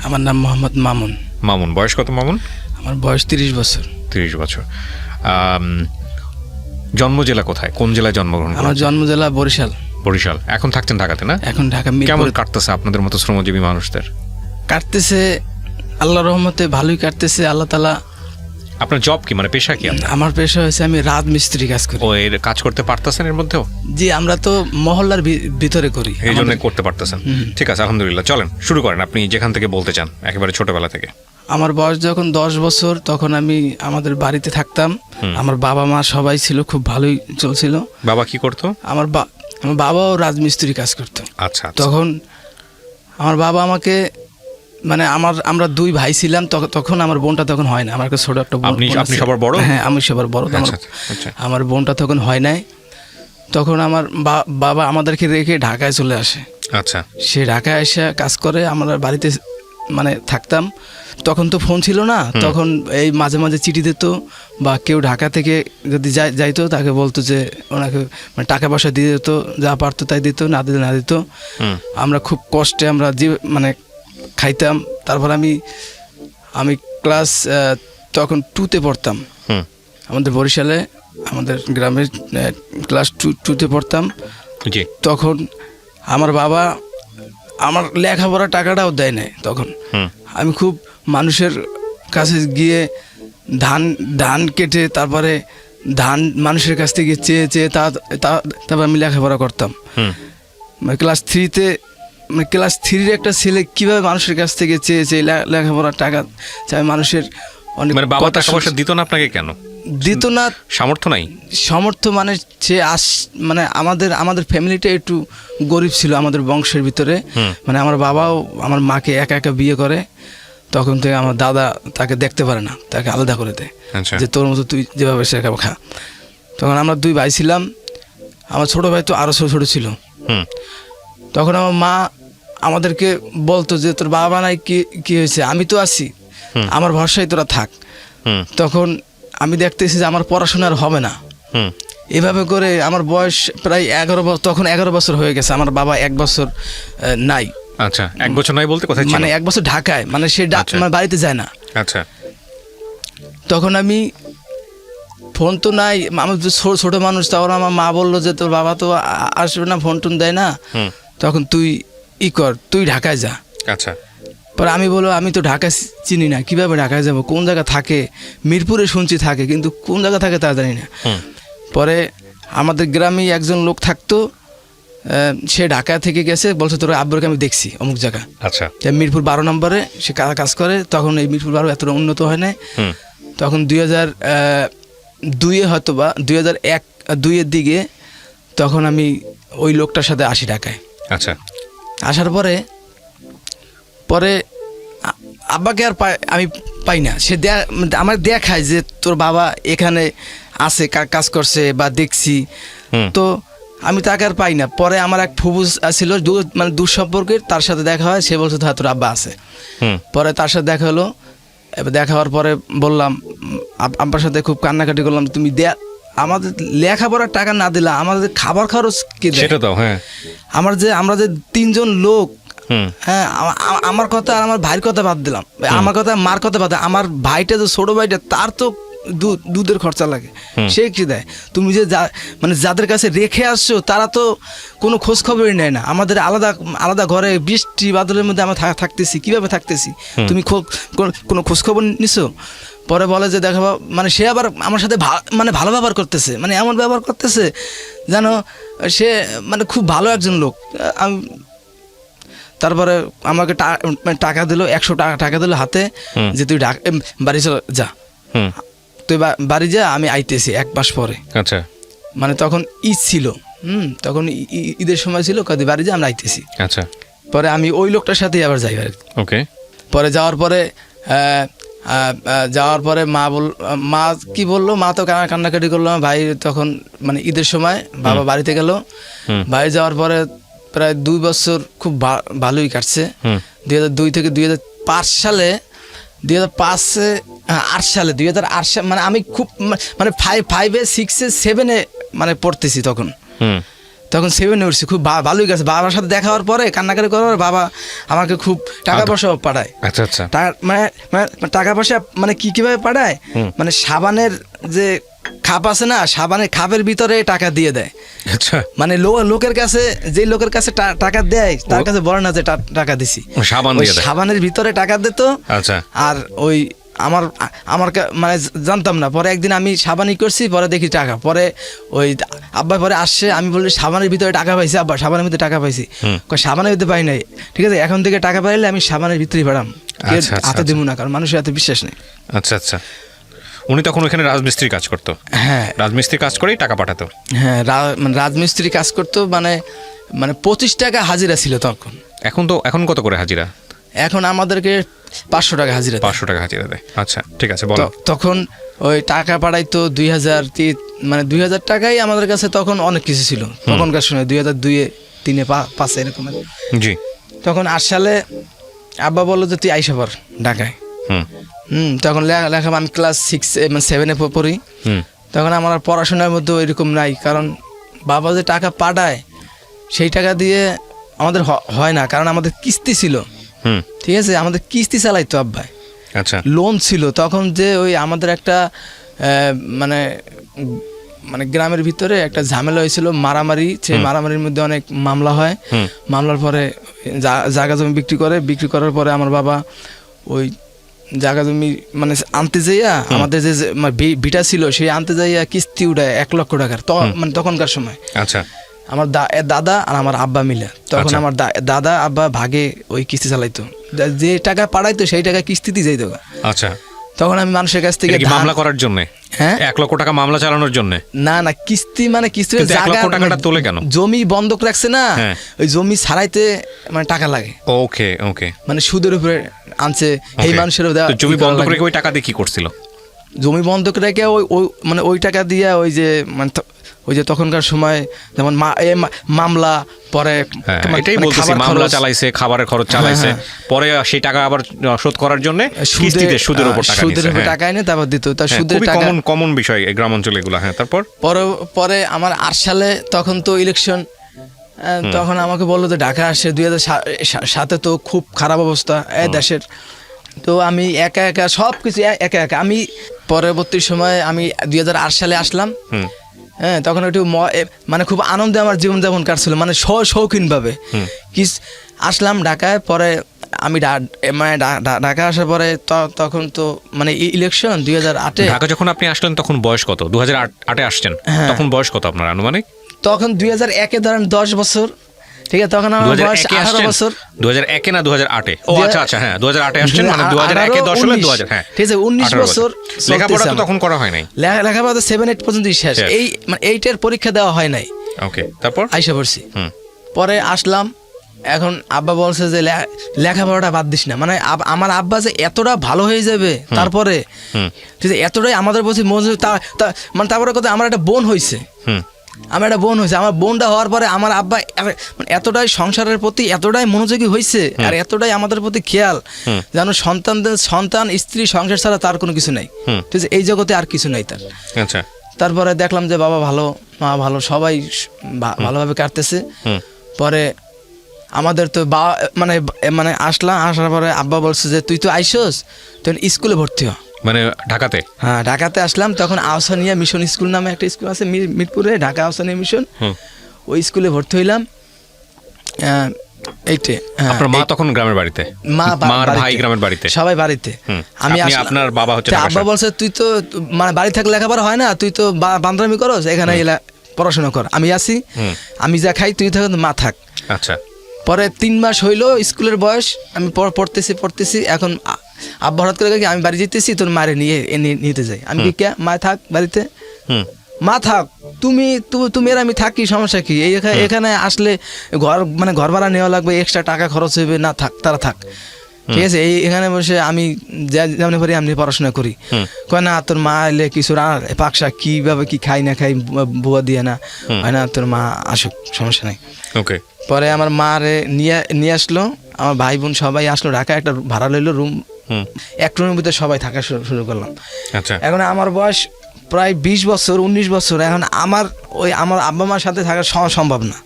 আমার নাম মোহাম্মদ মামুন। মামুন, বয়স কত মামুন? আমার বয়স 30 বছর। 30 বছর। জন্ম জেলা কোথায়, কোন জেলায় জন্মগ্রহণ? আমার জন্ম জেলা বরিশাল। বরিশাল। এখন থাকতেন ঢাকাতে না? এখন ঢাকা। কেমন কাটতেছে আপনাদের মতো শ্রমজীবী মানুষদের? কাটতেছে আল্লাহর রহমতে, ভালোই কাটতেছে। আল্লাহ তাআলা। আপনার জব কি, মানে পেশা কি? আমার পেশা হয়েছে আমি রাজমিস্ত্রি কাজ করি। ও, এর কাজ করতে পারতেছেন এর মধ্যেও? জি, আমরা তো মহল্লার ভিতরে করি, এই জন্য করতে পারতেছেন। ঠিক আছে, আলহামদুলিল্লাহ। চলেন শুরু করেন, আপনি যেখান থেকে বলতে চান, একেবারে ছোটবেলা থেকে। আমার বয়স যখন 10 বছর, তখন আমি আমাদের বাড়িতে থাকতাম। আমার বাবা মা সবাই ছিল, খুব ভালোই চলছিল। বাবা কি করতো? আমার বাবাও রাজমিস্ত্রি কাজ করতো। আচ্ছা। তখন আমার বাবা আমাকে, মানে আমরা 2 ভাই ছিলাম তখন। আমার বোনটা তখন হয় না, আমার কাছে ছোট একটা বোন। আপনি সবার বড়? হ্যাঁ, আমি সবার বড়। আমার বোনটা তখন হয় নাই। তখন আমার বাবা আমাদেরকে রেখে ঢাকায় চলে আসে। আচ্ছা। সে ঢাকায় এসে কাজ করে, আমরা বাড়িতে মানে থাকতাম। তখন তো ফোন ছিল না, তখন এই মাঝে মাঝে চিঠি দিত, বা কেউ ঢাকা থেকে যদি যাইতো তাকে বলতো যে ওনাকে মানে টাকা পয়সা দিয়ে দিত, যা পারতো তাই দিত, না দিলে না দিত। আমরা খুব কষ্টে আমরা মানে খাইতাম। তারপর আমি ক্লাস তখন 2তে পড়তাম। আমাদের বরিশালে, আমাদের গ্রামের ক্লাস 2তে পড়তাম। তখন আমার বাবা আমার লেখাপড়ার টাকাটাও দেয় নাই তখন। আমি খুব মানুষের কাছে গিয়ে ধান কেটে, তারপরে ধান মানুষের কাছ থেকে চেয়ে তারপর আমি লেখাপড়া করতাম। ক্লাস 3তে, মানে ক্লাস 3-র একটা ছেলে কীভাবে মানুষের কাছ থেকে চেয়ে লেখাপড়ার টাকা চাই, মানুষের অনেক। মানে বাবা টাকা পয়সা দিত না আপনাকে? কেন দিত না? সামর্থ্য নাই। সামর্থ্য মানে সে মানে আমাদের ফ্যামিলিটা একটু গরিব ছিল আমাদের বংশের ভিতরে। মানে আমার বাবাও আমার মাকে একা একা বিয়ে করে। তখন থেকে আমার দাদা তাকে দেখতে পারে না, তাকে আলাদা করে দেয়, যে তোর মতো তুই যেভাবে সে খা। তখন আমরা 2 ভাই ছিলাম। আমার ছোট ভাই তো আরো ছোট ছিল। তখন আমার মা আমাদেরকে বলতো যে তোর বাবা নাই, কি হয়েছে, আমি তো আছি, আমার ভরসায় তোরা থাক। তখন আমি দেখতেছি যে আমার পড়াশোনার হবে না। এভাবে করে আমার বয়স প্রায় 11 বছর, তখন 11 বছর হয়ে গেছে। আমার বাবা 1 বছর নাই। আচ্ছা, 1 বছর নাই বলতে কোথায় ছিল? মানে 1 বছর ঢাকায়, মানে সে মানে বাড়িতে যায় না। আচ্ছা। তখন আমি ফোন তো নাই, আমি ছোট মানুষ। তখন আমার মা বললো যে তোর বাবা তো আসবে না, ফোন টোন দেয় না, তখন তুই কর, তুই ঢাকায় যা। আচ্ছা। পরে আমি বলবো আমি তো ঢাকা চিনি না, কিভাবে ঢাকায় যাব, কোন জায়গা থাকে, মিরপুরে শুনছি থাকে, কিন্তু কোন জায়গা থাকে তা জানি না। পরে আমাদের গ্রামেই একজন লোক থাকতো, সে ঢাকা থেকে গেছে, বলছে তোর আব্বুরকে আমি দেখছি অমুক জায়গা। আচ্ছা। মিরপুর 12 নম্বরে সে কাজ করে। তখন এই মিরপুর 12 এতটা উন্নত হয় নাই। তখন 2002-এ হয়তো বা 2001-2-এর দিকে তখন আমি ওই লোকটার সাথে আসি ঢাকায়। আচ্ছা। আসার পরে আব্বাকে আর আমি পাই না। সে আমার দেখায় যে তোর বাবা এখানে আছে, কাজ করছে বা দেখছি। তো আমি তাকে আর পাই না। পরে আমার এক ফুবু ছিল, মানে দূর সম্পর্কের, তার সাথে দেখা হয়। সে বলছে তোর আব্বা আছে। পরে তার সাথে দেখা হলো। এবার দেখা হওয়ার পরে বললাম, আব্বার সাথে খুব কান্নাকাটি করলাম, তুমি আমাদের লেখাপড়ার টাকা না দিলা, আমাদের খাবার খরচ কে দেয়? সেটা দাও। হ্যাঁ, আমরা যে 3 জন লোক, হ্যাঁ, আমার কথা আর আমার ভাইয়ের কথা বাদ দিলাম, আমার কথা মার কথা বাদ, আমার ভাইটা যে ছোট ভাইটা, তার তো দুধের খরচা লাগে, সে কি দেয়? তুমি যে মানে যাদের কাছে রেখে আসছো তারা তো কোনো খোঁজ খবরই নেয় না। আমাদের আলাদা আলাদা ঘরে বৃষ্টি বাদলের মধ্যে আমরা থাকতেছি, কিভাবে থাকতেছি, তুমি কোনো খোঁজ খবর নিছো? পরে বলে যে দেখো, মানে সে আবার আমার সাথে মানে ভালো ব্যবহার করতেছে, মানে এমন ব্যবহার করতেছে যেন সে মানে খুব ভালো একজন লোক। আমি তারপরে আমাকে টাকা দিল, 100 টাকা দিল হাতে, যে তুই বাড়ি চল যা, তুই বাড়ি যা, আমি আইতেছি 1 মাস পরে। আচ্ছা। মানে তখন ঈদ ছিল, তখন ঈদের সময় ছিল, কদি বাড়ি যা, আমরা আইতেছি। আচ্ছা। পরে আমি ওই লোকটার সাথেই আবার যাই বাড়ি। ওকে। পরে যাওয়ার পরে মা কি বললো, মা তো কান্নাকাটি করলো। ভাই তখন মানে ঈদের সময় বাবা বাড়িতে গেল। বাড়ি যাওয়ার পরে প্রায় 2 বছর খুব ভালোই কাটছে। 2002 থেকে 2005 সালে, 2008 সালে মানে আমি খুব মানে 5-এ 6-এ 7-এ মানে পড়তেছি তখন। তখন 7-এ উঠছি, খুব ভালোই গেছে। বাবার সাথে দেখা হওয়ার পরে কান্নাকাটি করার পরে বাবা আমাকে খুব টাকা পয়সা পাঠায়। আচ্ছা আচ্ছা। মানে টাকা পয়সা মানে কিভাবে পাঠায়, মানে সাবানের যে খাপ আছে না, সাবানের খাপের ভিতরে টাকা দিয়ে দেয়। আচ্ছা, মানে লোকের কাছে, যে লোকের কাছে টাকা দেয় তার কাছে বলে না যে টাকা দিছি, সাবান দিয়ে দেয়, সাবানের ভিতরে টাকা দিত। আচ্ছা। আর ওই আমার মানে জানতাম না, পরে একদিন আমি সাবানই করছি, পরে দেখি টাকা, পরে ওই আব্বা পরে আসছে, আমি বললি সাবানের ভিতরে টাকা পাইছি আব্বা, সাবানের ভিতরে টাকা পাইছি। সাবানের ভিতরে পাই নাই, ঠিক আছে এখন থেকে টাকা পাইলে আমি সাবানের ভিতরেই পাঠাম, হাতে দিব না, কারণ মানুষের হাতে বিশ্বাস নেই। আচ্ছা আচ্ছা। উনি তখন ওখানে রাজমিস্ত্রি কাজ করতো? হ্যাঁ, রাজমিস্ত্রি কাজ করেই টাকা পাঠাতো। হ্যাঁ, মানে রাজমিস্ত্রি কাজ করতো, মানে 25 টাকা হাজিরা ছিল তখন। এখন কত করে হাজিরা? এখন আমাদেরকে 500 টাকা হাজিরা। 500 টাকা হাজিরা দেয়। আচ্ছা ঠিক আছে, বলো। তখন ওই টাকা পাঠাইতো 2000, মানে 2000 টাকাই আমাদের কাছে তখন অনেক কিছু ছিল তখনকার সময়, 2002, 3, 5 এরকম। জি। তখন 8 সালে আব্বা বললো যে তুই আইসা পর ঢাকায়। তখন লেখা আমি ক্লাস 6 মানে 7-এ পড়ি। তখন আমার পড়াশোনার মধ্যে ওইরকম নাই, কারণ বাবা যে টাকা পাঠায় সেই টাকা দিয়ে আমাদের হয় না, কারণ আমাদের কিস্তি ছিল। ঠিক আছে, আমাদের কিস্তি চালাইতো আব্বাই। আচ্ছা। লোন ছিল তখন, যে ওই আমাদের একটা মানে গ্রামের ভিতরে একটা ঝামেলা হয়েছিল, মারামারি। সেই মারামারির মধ্যে অনেক মামলা হয়। মামলার পরে জায়গা জমি বিক্রি করার পরে আমার বাবা ওই জায়গা জমি মানে আনতে যাইয়া, আমাদের যে ভিটা ছিল সেই আনতে যাইয়া কিস্তি উঠায় 1 লক্ষ টাকার, মানে তখনকার সময়। আচ্ছা। আমার দাদা আর আমার আব্বা মিলে তখন আমার দাদা আব্বা ভাগে ওই কিস্তি চালাইতো, যে টাকা পাঠাইতো সেই টাকা কিস্তিতে যাইতো। আচ্ছা। তখন আমি মানুষের কাছ থেকে মামলা করার জন্য, হ্যাঁ, 1 লক্ষ টাকা মামলা চালানোর জন্য? না, কিস্তি মানে কিস্তি 1 লক্ষ টাকাটা তোলে কেন? জমি বন্ধক রাখছে না, ওই জমি ছাড়াইতে মানে টাকা লাগে। ওকে ওকে, মানে সুদের উপরে আনছে এই মানুষের। জমি বন্ধক রেখে ওই টাকা দিয়ে কি করছিল? জমি বন্ধক রেখে ওই মানে ওই টাকা দিয়ে ওই যে মানে ওই যে তখনকার সময় যেমন মামলা, পরে এটাই বলতেছি, মামলা চালাইছে, খাবারের খরচ চালাইছে, পরে সেই টাকা আবার শোধ করার জন্য কিস্তিতে সুদের উপর টাকা এনে তারপর দিত। তার সুদের টাকা কমন বিষয় এই গ্রাম অঞ্চলে এগুলো। হ্যাঁ, তারপর পরে আমার 8 সালে তখন তো ইলেকশন, তখন আমাকে বললো যে ঢাকা আসে। 2007-এ তো খুব খারাপ অবস্থা দেশের। তো আমি একা সব কিছু একা আমি পরবর্তী সময় আমি 2008 সালে আসলাম। হ্যাঁ, তখন একটু মানে খুব আনন্দে আমার জীবনযাপন কাটছিল, মানে শৌখিনভাবে আসলাম ঢাকায়। পরে আমি মানে ঢাকা আসার পরে তখন তো মানে ইলেকশন 2008-এ। ঢাকা যখন আপনি আসলেন তখন বয়স কত? 2008-এ আসছেন, তখন বয়স কত আপনার আনুমানিক? তখন 2001-এ ধরেন 10 বছর। ঠিক আছে, তখন আমার বয়স 18 বছর। 2001-এ না 2008-এ? ও আচ্ছা আচ্ছা, হ্যাঁ 2008-এ আসছেন, মানে 2001-এ 10 হলে 2000। হ্যাঁ, ঠিক আছে, 19 বছর। লেখাপড়া তো তখন করা হয় নাই? লেখাপড়া তো 7-8 পর্যন্তই শেষ। এই মানে 8-এর পরীক্ষা দেওয়া হয় নাই। ওকে, তারপর আইসা পড়ছি। পরে আসলাম। এখন আব্বা বলছে যে লেখাপড়াটা বাদ দিস না, মানে আমার আব্বা যে এতটা ভালো হয়ে যাবে তারপরে, ঠিক আছে, এতটাই আমাদের প্রতি মনোযোগ। মানে তারপরে কথা, আমার একটা বোন হয়েছে। আমার বোনটা হওয়ার পরে আমার আব্বা এতটাই সংসারের প্রতি এতটাই মনোযোগী হয়েছে, আর এতটাই আমাদের প্রতি খেয়াল, যেন সন্তান স্ত্রী সংসার ছাড়া তার কোনো কিছু নাই। ঠিক আছে, এই জগতে আর কিছু নাই তার। আচ্ছা। তারপরে দেখলাম যে বাবা ভালো, মা ভালো, সবাই ভালোভাবে কাটতেছে। পরে আমাদের তো মানে আসার পরে আব্বা বলছে যে তুই তো আইসোস, তুই স্কুলে ভর্তি হ। মানে ঢাকাতে? হ্যাঁ, ঢাকাতে আসলাম। তখন আহসানিয়া মিশন স্কুল নামে একটা স্কুল আছে মিরপুরে, ঢাকা আহসানিয়া মিশন। ওই স্কুলে ভর্তি হইলাম। এইটে আপনার মা তখন গ্রামের বাড়িতে? মার ভাই গ্রামের বাড়িতে, সবাই বাড়িতে। আমি আপনার বাবা হচ্ছে? আব্বা বলছে তুই তো মানে বাড়ি থাকলে লেখাপড়া হয় না, তুই তো বান্দরামি করস, এখানে পড়াশোনা কর। আমি আসি, আমি যা খাই তুই থাক, মা থাক। আচ্ছা। পরে 3 মাস হইলো স্কুলের বয়স, আমি পড়তেছি। এখন আব্বা হঠাৎ করে আমি বাড়ি যেতেছি, তোর মারে নিতে যাই। আমি কি মা থাক বাড়িতে, মা থাক, তুমি আর আমি থাকি, সমস্যা কি? এখানে আসলে ঘর ভাড়া নেওয়া লাগবে, এক্সট্রা টাকা খরচ হইবে, না থাক, তারা থাক। ঠিক আছে, এখানে বসে আমি যেমন পারি আমি পড়াশোনা করি। কয় না, তোর মা এলে কিছু পাকশা কিভাবে কি খাই না খাই বুয়া দিয়ে না হয় না, তোর মা আসুক, সমস্যা নাই। ওকে। পরে আমার মারে নিয়ে আসলো, আমার ভাই বোন সবাই আসলো ঢাকা, একটা ভাড়া লইলো রুম, এক রুমের ভিতরে সবাই থাকা শুরু করলাম। আচ্ছা। এখন আমার বয়স প্রায় 20 বছর 19 বছর। এখন আমার আব্বা মার সাথে থাকা সম্ভব না।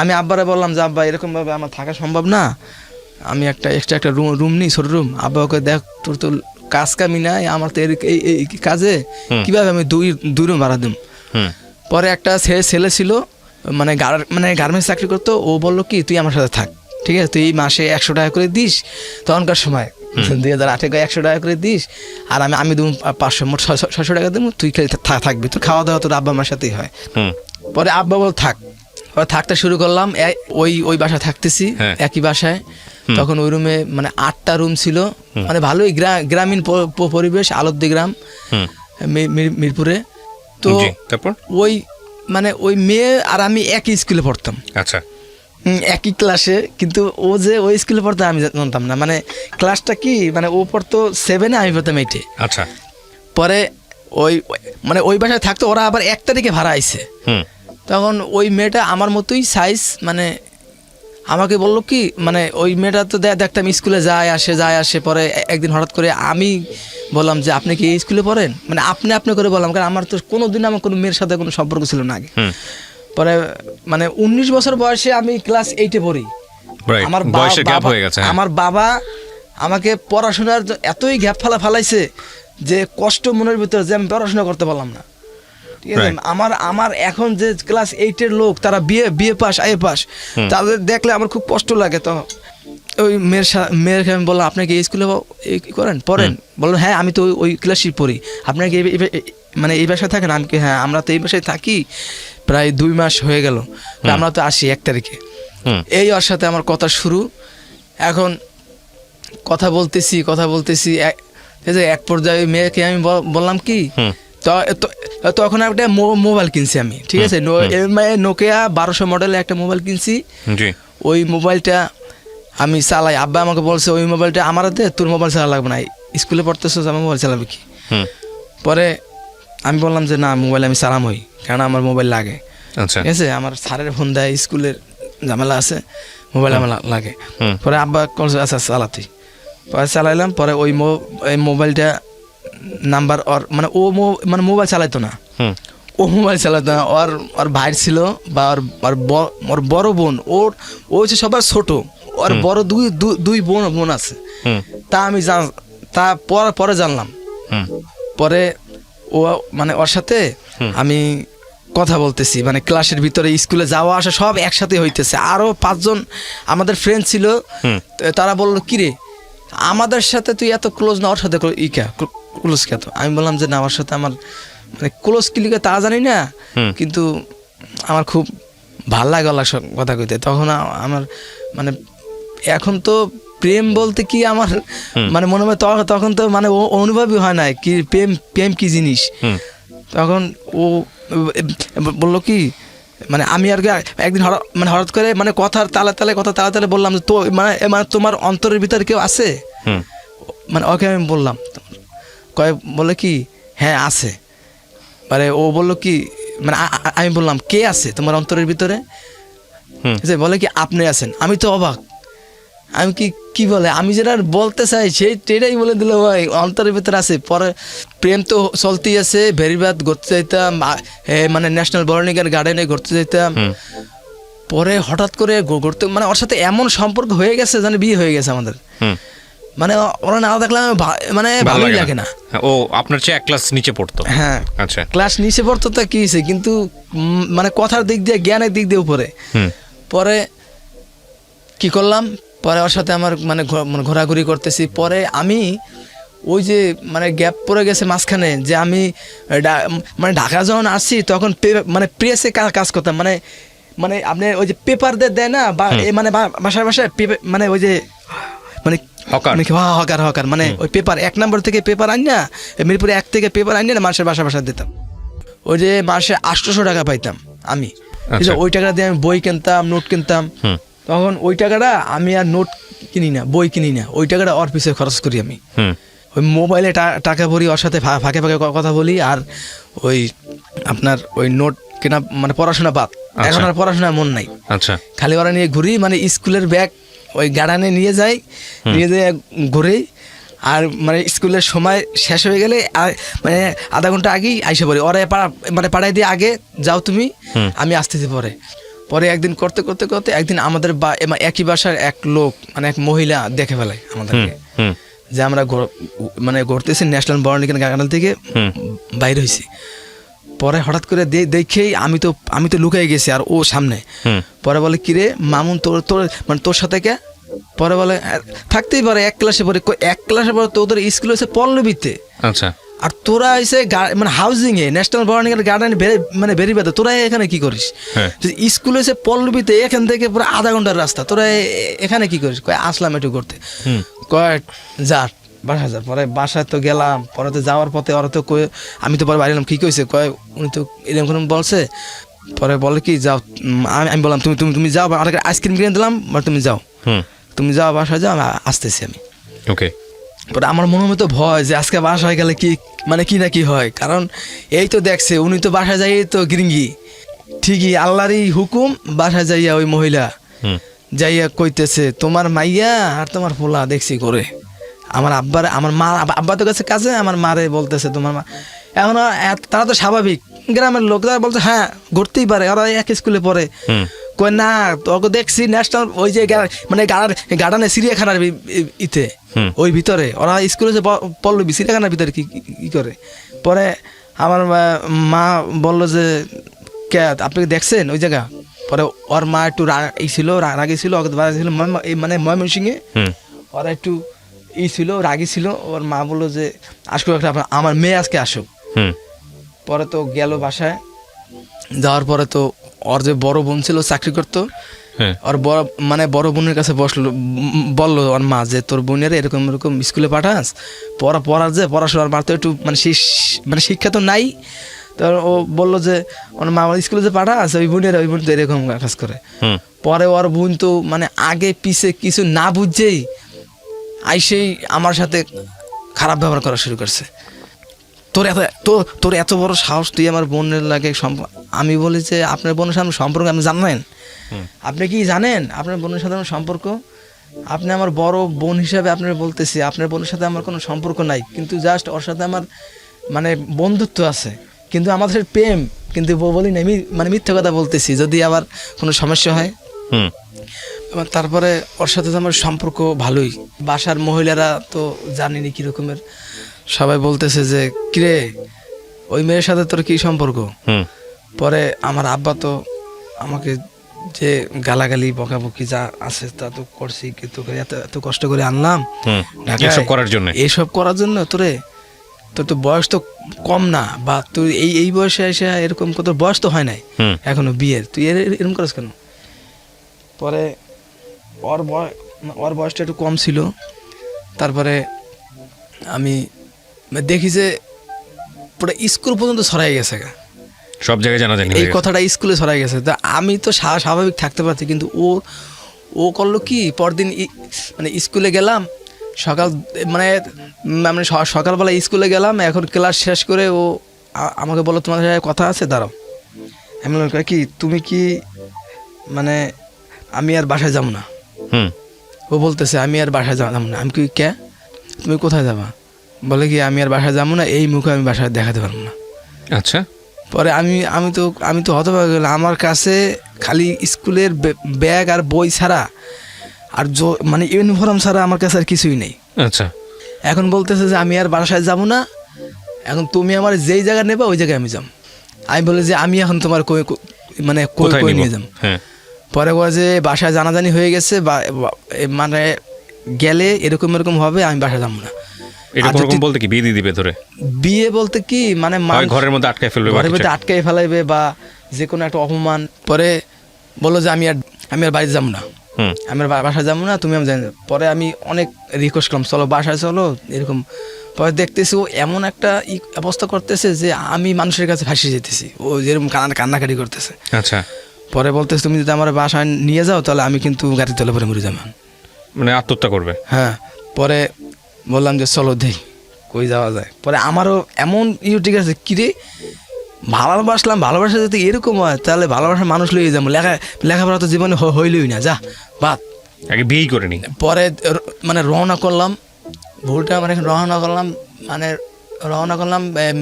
আমি আব্বারে বললাম যে আব্বা এরকম ভাবে আমার থাকা সম্ভব না, আমি একটা এক্সট্রা একটা রুম নিই, ছোট রুম। আব্বা ওকে দেখ তোর তো কাজ কামি নাই, আমার তো এই কাজে কিভাবে আমি দুই রুম ভাড়া দিম। পরে একটা ছেলে ছিল মানে গার্মেন্টস চাকরি করতো, ও বললো কি তুই আমার সাথে থাক, ঠিক আছে, তুই মাসে 100 টাকা করে দিস, তখনকার সময় 2008 100 টাকা করে দিস, আর আমি দেবো 500, মোট 600 টাকা দেবো, তুই থাকবি, তোর খাওয়া দাওয়া তোর আব্বা আমার সাথেই হয়। পরে আব্বা বল থাক, থাকতে শুরু করলাম, ওই বাসায় থাকতেছি, একই বাসায়। তখন ওই রুমে মানে 8টা রুম ছিল, মানে ভালোই গ্রামীণ পরিবেশ, আলদ্দি গ্রাম, মিরপুরে। তো ওই মানে ওই মেয়ে আর আমি একই স্কুলে পড়তাম, আচ্ছা, একই ক্লাসে, কিন্তু ও যে ওই স্কুলে পড়তো আমি জানতাম না। মানে ক্লাসটা কি, মানে ও পড়তো 7-এ, আমি পড়তাম 8-এ। আচ্ছা, পরে মানে ওই বাসায় থাকতো, ওরা আবার 1 তারিখে ভাড়া আইছে। তখন ওই মেয়েটা আমার মতোই সাইজ, মানে আমাকে বললো কি, মানে ওই মেয়েটা তো দেখতাম স্কুলে যায় আসে। পরে একদিন হঠাৎ করে আমি বললাম যে আপনি কি এই স্কুলে পড়েন, মানে আপনি করে বললাম, কারণ আমার তো কোনোদিন আমার কোনো মেয়ের সাথে কোনো সম্পর্ক ছিল না আগে। পরে মানে 19 বছর বয়সে আমি ক্লাস 8-এ পড়ি। আমার বাবা আমাকে পড়াশোনার এতই গ্যাপ ফালাইছে যে কষ্ট মনের ভিতরে, যে আমি পড়াশোনা করতে পারলাম না। ঠিক আছে, আমার এখন যে ক্লাস 8-এর লোক, তারা বিএ পাস, আইএ পাস, তাদের দেখলে আমার খুব কষ্ট লাগে। তো ওই মেয়ের আমি বললাম আপনি কি এই স্কুলে পড়েন? বললো হ্যাঁ, আমি তো ওই ক্লাসই পড়ি। আপনাকে মানে এই বাসায় থাকেন? আমি হ্যাঁ, আমরা তো এই বাসায় থাকি প্রায় 2 মাস হয়ে গেল, আমরা তো আসি 1 তারিখে। এই ওর সাথে আমার কথা শুরু। এখন কথা বলতেছি এক পর্যায়ে মেয়েকে আমি বললাম কি, তখন একটা মোবাইল কিনছি আমি, ঠিক আছে, নোকিয়া 1200 মডেলের একটা মোবাইল কিনছি। ওই মোবাইলটা আমি চালাই। আব্বা আমাকে বলছে ওই মোবাইলটা আমার হাতে, তোর মোবাইল চালা লাগবে না, স্কুলে পড়তেছিস, আমার মোবাইল চালাবে কি? পরে আমি বললাম যে না, মোবাইল আমি চালামই, কারণ আমার মোবাইল লাগে। ঠিক আছে, আমার স্যারের ফোন দেয়, স্কুলের ঝামেলা আছে, মোবাইল আমার লাগে। পরে আব্বা বলছে আচ্ছা চালাতি। পরে চালাইলাম। পরে ওই মোবাইলটা নাম্বার ওর, মানে ও মানে মোবাইল চালাইতো না, ও মোবাইল চালাতো না, ওর ভাই ছিল, বা ওর বড় বোন, ও হচ্ছে সবার ছোট, ওর বড় দুই বোন আছে। তা আমি পরে জানলাম। পরে ও মানে ওর সাথে আমি কথা বলতেছি, মানে ক্লাসের ভিতরে, স্কুলে যাওয়া আসা সব একসাথে হইতেছে। আরো 5 জন আমাদের ফ্রেন্ড ছিল, তারা বললো কিরে আমাদের সাথে তুই এত ক্লোজ না, ওর সাথে ক্লোজ কে? আমি বললাম যে না, আমার সাথে আমার মানে ক্লোজ কিলিকে তা জানি না, কিন্তু আমার খুব ভাল লাগে ওর কথা কইতে। তখন আমার মানে এখন তো প্রেম বলতে কি আমার মানে মনে হয়, তখন তো মানে অনুভবই হয় না কি প্রেম কি জিনিস। তখন ও বললো কি, মানে আমি আর একদিন হঠাৎ করে মানে কথার তালে বললাম যে তো মানে তোমার অন্তরের ভিতরে কেউ আছে? মানে ওকে আমি বললাম, বলে কি হ্যাঁ আছে। মানে ও বললো কি, মানে আমি বললাম কে আছে তোমার অন্তরের ভিতরে? বলে কি আপনি আছেন। আমি তো অবাক, আমি কি বলে, আমি যেটা বলতে চাই সেটাই বলে দিল, ভাই অন্তরের ভিতরে আছে। পরে প্রেম তো চলতেই আছে, ভেরিবাদ ঘুরতে যাইতাম, মানে ন্যাশনাল বোটানিক্যাল গার্ডেনে ঘুরতে যাইতাম। পরে হঠাৎ করে ঘুরতে, মানে ওর সাথে এমন সম্পর্ক হয়ে গেছে, জানে বিয়ে হয়ে গেছে আমাদের। মানে ওরা না দেখলাম মানে ভালোই লাগে না। ও আপনার চেয়ে 1 ক্লাস নিচে পড়তো? হ্যাঁ, আচ্ছা, ক্লাস নিচে পড়তো, তা কি হয়েছে, কিন্তু মানে কথার দিক দিয়ে, জ্ঞানের দিক দিয়ে উপরে। পরে কি করলাম, পরে ওর সাথে আমার মানে ঘোরাঘুরি করতেছি। পরে আমি ওই যে মানে গ্যাপ পড়ে গেছে মাঝখানে, যে আমি মানে ঢাকা যখন আসছি তখন মানে প্রেসে কাজ করতাম, মানে আপনি ওই যে পেপার দেয় না, বা মানে বাসায় মানে ওই যে মানে হকার মানে ওই পেপার 1 নম্বর থেকে পেপার আনি না, মিরপুরে 1 থেকে পেপার আনি না, মানুষের বাসা দিতাম। ওই যে মাসে 800 টাকা পাইতাম আমি। ওই টাকা দিয়ে আমি বই কিনতাম, নোট কিনতাম। তখন ওই টাকাটা আমি আর নোট কিনি না, বই কিনি না, ওই টাকাটা ওর পিছিয়ে খরচ করি আমি। ওই মোবাইলে টাকা ভরি, ওর সাথে ফাঁকে কথা বলি, আর ওই আপনার ওই নোট কেনা, মানে পড়াশোনা বাদ। এখন আর পড়াশোনার মন নাই, আচ্ছা, খালি ওরা নিয়ে ঘুরি। মানে স্কুলের ব্যাগ ওই গার্ডেনে নিয়ে যাই ঘুরে, আর মানে স্কুলের সময় শেষ হয়ে গেলে মানে আধা ঘন্টা আগেই আইসে পড়ি। ওরা মানে পাড়ায় দিয়ে আগে যাও তুমি, আমি আসতেছি পরে। পরে একদিন করতে করতে করতে একদিন আমাদের একই বাসার এক লোক মানে এক মহিলা দেখে ফেলায় আমাদেরকে যে আমরা মানে ঘুরতেছি ন্যাশনাল বর্ণিকেন গার্ডেন থেকে বাইরে হয়েছি। পরে হঠাৎ করে দেখেই আমি তো লুকাই গেছি আর ও সামনে। পরে বলে কিরে মামুন তোর মানে তোর সাথে কে? পরে বলে থাকতেই পারে এক ক্লাসে পরে তোদের স্কুল হয়েছে পল্লবীতে। আচ্ছা। আর তোরা এসে মানে housing a national botanical garden মানে বেরিয়ে তোরা এখানে কি করিস? স্কুল এসে পল্লবীতে এখান থেকে পুরো আধা ঘন্টার রাস্তা, তোরা এখানে কি করিস? আসলাম একটু করতে। যা বাসায় যা। পরে বাসায় তো গেলাম, পরে তো যাওয়ার পথে ওরা তো আমি তো পরে বাড়ি এলাম, কি কইছে উনি তো এরকম বলছে। পরে বলে কি যাও, আমি বললাম তুমি যাও, আইসক্রিম কিনে দিলাম, তুমি যাও বাসায় যাও, আসতেছি আমি। ওকে। পরে আমার মনের মতো ভয় যে আজকে বাসায় গেলে কি মানে কি না কি হয়, কারণ এই তো দেখছে উনি তো বাসায় যাই তো গিরিঙ্গি ঠিকই আল্লাহরই হুকুম। বাসায় যাইয়া ওই মহিলা যাইয়া কইতেছে তোমার মাইয়া আর তোমার পোলা দেখছি করে। আমার আব্বা তো কাছে কাছে আমার মারে বলতেছে তোমার মা। এখন তারা তো স্বাভাবিক গ্রামের লোক, তারা বলছে হ্যাঁ ঘুরতেই পারে, ওরা এক স্কুলে পড়ে। কই না তোকে দেখছি ন্যাশনাল ওই যে মানে গার্ডেনে চিড়িয়াখানার ইতে ওই ভিতরে ওরা স্কুলে যে পল্লবী চিড়িয়াখানার ভিতরে কি করে। পরে আমার মা বললো যে কে আপনি দেখছেন ওই জায়গা? পরে ওর মা একটু রাগি ছিল মানে ময়মনসিংহে ওরা একটু ছিল রাগি ছিল। ওর মা বললো যে আসুক আমার মেয়ে আজকে আসুক। পরে তো গেল বাসায়, যাওয়ার পরে তো ওর যে বড় বোন ছিল চাকরি করতো, ওর বড় বোনের কাছে বললো ওর মা যে তোর বোনের এরকম এরকম স্কুলে পাঠাস, পড়াশোনার মার তো একটু মানে শিক্ষা তো নাই। তো ও বললো যে ওর মা স্কুলে যে পাঠাস ওই বোন তো এরকম কাজ করে। পরে ওর বোন তো মানে আগে পিছে কিছু না বুঝছেই আইসেই আমার সাথে খারাপ ব্যবহার করা শুরু করছে। তোর এত বড় সাহস, তুই আমার বোনের লাগে আমি বলি যে আপনার বোনের সাথে সম্পর্ক আপনি জানেন? আপনি কি জানেন আপনার বোনের সাথে আমার সম্পর্ক? আপনি আমার বড় বোন হিসাবে আপনার বলতেছি, আপনার বোনের সাথে আমার কোনো সম্পর্ক নাই, কিন্তু জাস্ট ওর সাথে আমার মানে বন্ধুত্ব আছে, কিন্তু আমাদের প্রেম কিন্তু বলি না, মানে মিথ্যা কথা বলতেছি যদি আবার কোনো সমস্যা হয়। তারপরে ওর সাথে তো আমার সম্পর্ক ভালোই। বাসার মহিলারা তো জানিনি কীরকমের, সবাই বলতেছে যে কিরে ওই মেয়ের সাথে তোর কি সম্পর্ক? পরে আমার আব্বা তো আমাকে যে গালাগালি বকাবকি যা আছে তা তো করছি, কিন্তু এত কষ্ট করে আনলাম এইসব করার জন্য তোর তো বয়স তো কম না, বা তুই এই বয়সে এসে এরকম কত বয়স তো হয় নাই এখনো বিয়ের, তুই এরকম করিস কেন? পরে ওর বয়সটা একটু কম ছিল। তারপরে আমি দেখি যে পুরো স্কুল পর্যন্ত ছড়াই গেছে, সব জায়গায় জানা যায় এই কথাটা স্কুলে ছড়াই গেছে। তা আমি তো স্বাভাবিক থাকতে পারছি, কিন্তু ও করলো কি পরদিন মানে স্কুলে গেলাম সকালবেলা স্কুলে গেলাম, এখন ক্লাস শেষ করে ও আমাকে বললো তোমার সাথে কথা আছে দাঁড়াও। আমি বললাম কি তুমি কি মানে আমি আর বাসায় যাবো না। ও বলতেছে আমি আর বাসায় যাবো না। আমি কি কে তুমি কোথায় যাবা? বলে কি আমি আর বাসায় যাবো না, এই মুখে আমি বাসায় দেখাতে পারবো না। আচ্ছা। পরে আমি তো হতবাক গেলাম, আমার কাছে খালি স্কুলের ব্যাগ আর বই ছাড়া আর মানে ইউনিফর্ম ছাড়া আমার কাছে আর কিছুই নেই। আচ্ছা। এখন বলতেছে যে আমি আর বাসায় যাবো না, এখন তুমি আমার যেই জায়গা নেবা ওই জায়গায় আমি যাব। আমি বলি যে আমি এখন তোমার মানে কই নিয়ে যাব। পরে বলে যে বাসায় জানাজানি হয়ে গেছে, মানে গেলে এরকম হবে, আমি বাসায় যাবো না। বলতে কি বিয়ে দিয়ে দিবে ধরে? বিয়ে বলতে কি মানে ঘরের মধ্যে আটকাই ফেলাইবে বা যে কোনো একটা অপমান। পরে বললো যে আমি আর বাড়িতে যাবো না, আমি বাসায় যাবো না, তুমি আমি জানি। পরে আমি অনেক রিকোয়েস্ট করলাম চলো বাসায় চলো এরকম। পরে দেখতেছি ও এমন একটা অবস্থা করতেছে যে আমি মানুষের কাছে ফাঁসি যেতেছি, ও যেরকম কান্নাকাটি করতেছে। আচ্ছা। পরে বলতেছে তুমি যদি আমার বাসায় নিয়ে যাও তাহলে আমি কিন্তু গাড়ি তলে পরে মরে যাবো, মানে আত্মহত্যা করবে। হ্যাঁ। পরে বললাম যে চলো দেই কই যাওয়া যায়। পরে আমারও এমন ঠিক আছে কিরে ভালোবাসা যদি এরকম হয় তাহলে ভালোবাসার মানুষ লইয়ে যাবো, লেখাপড়া তো জীবনে হইলই না, যা বাদ আগে বিয়েই করে নি। পরে মানে রওনা করলাম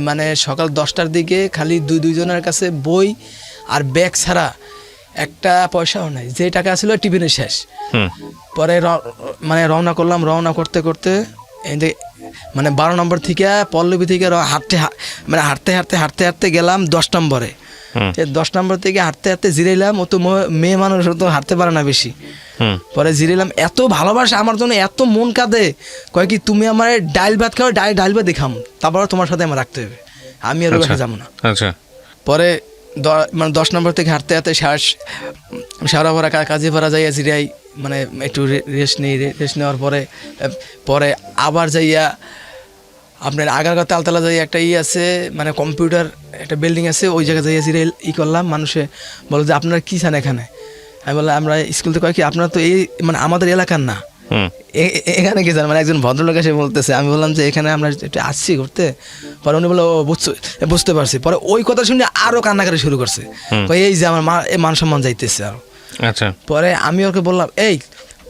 মানে সকাল 10টার দিকে, খালি দুইজনের কাছে বই আর ব্যাগ ছাড়া একটা পয়সাও নাই, যে টাকা ছিল টিফিনের শেষ। হুম পরে মানে রওনা করলাম, রওনা করতে করতে এই যে মানে 12 নম্বর থেকে পল্লবী থেকে মানে হাঁটতে হাঁটতে হাঁটতে হাঁটতে গেলাম 10 নম্বরে। 10 নম্বর থেকে হাঁটতে হাঁটতে জিরাইলাম, ও তো মেয়ে মানুষ, ও তো হাঁটতে পারে না বেশি। পরে জিরাইলাম, এত ভালোবাসা আমার জন্য, এত মন কাঁদে, কয় কি তুমি আমার ডাইল ভাত খাও, ডাইল ভাত দেখাম, তারপর তোমার সাথে আমার রাখতে হবে, আমি আর বাসা যাবো না। আচ্ছা। পরে মানে 10 নম্বর থেকে হাঁটতে হাঁটতে সারাভরা কাজীপাড়া যাইয়া জিরাই, মানে একটু রেস্ট নিই, রেস্ট নেওয়ার পরে পরে আবার যাইয়া আপনার আগারগাঁও তালতলা যাই একটা আছে, মানে কম্পিউটার একটা বিল্ডিং আছে, ওই জায়গায় যাইয়া জিরাই করলাম। মানুষে বলো যে আপনারা কী চান এখানে? আমি বললাম আমরা স্কুল থেকে কয় কি আপনারা তো এই মানে আমাদের এলাকার না, এখানে কি জান? মানে একজন ভদ্রলোক এসে বলতেছে। আমি বললাম যে এখানে আমরা একটু আসছি ঘুরতে। পরে উনি বললো বুঝতে পারছি। পরে ওই কথা শুনে আরও কান্নাকাটি শুরু করছে, এই যে আমার মান সম্মান যাইতেছে আরো। আচ্ছা। পরে আমি ওকে বললাম, এই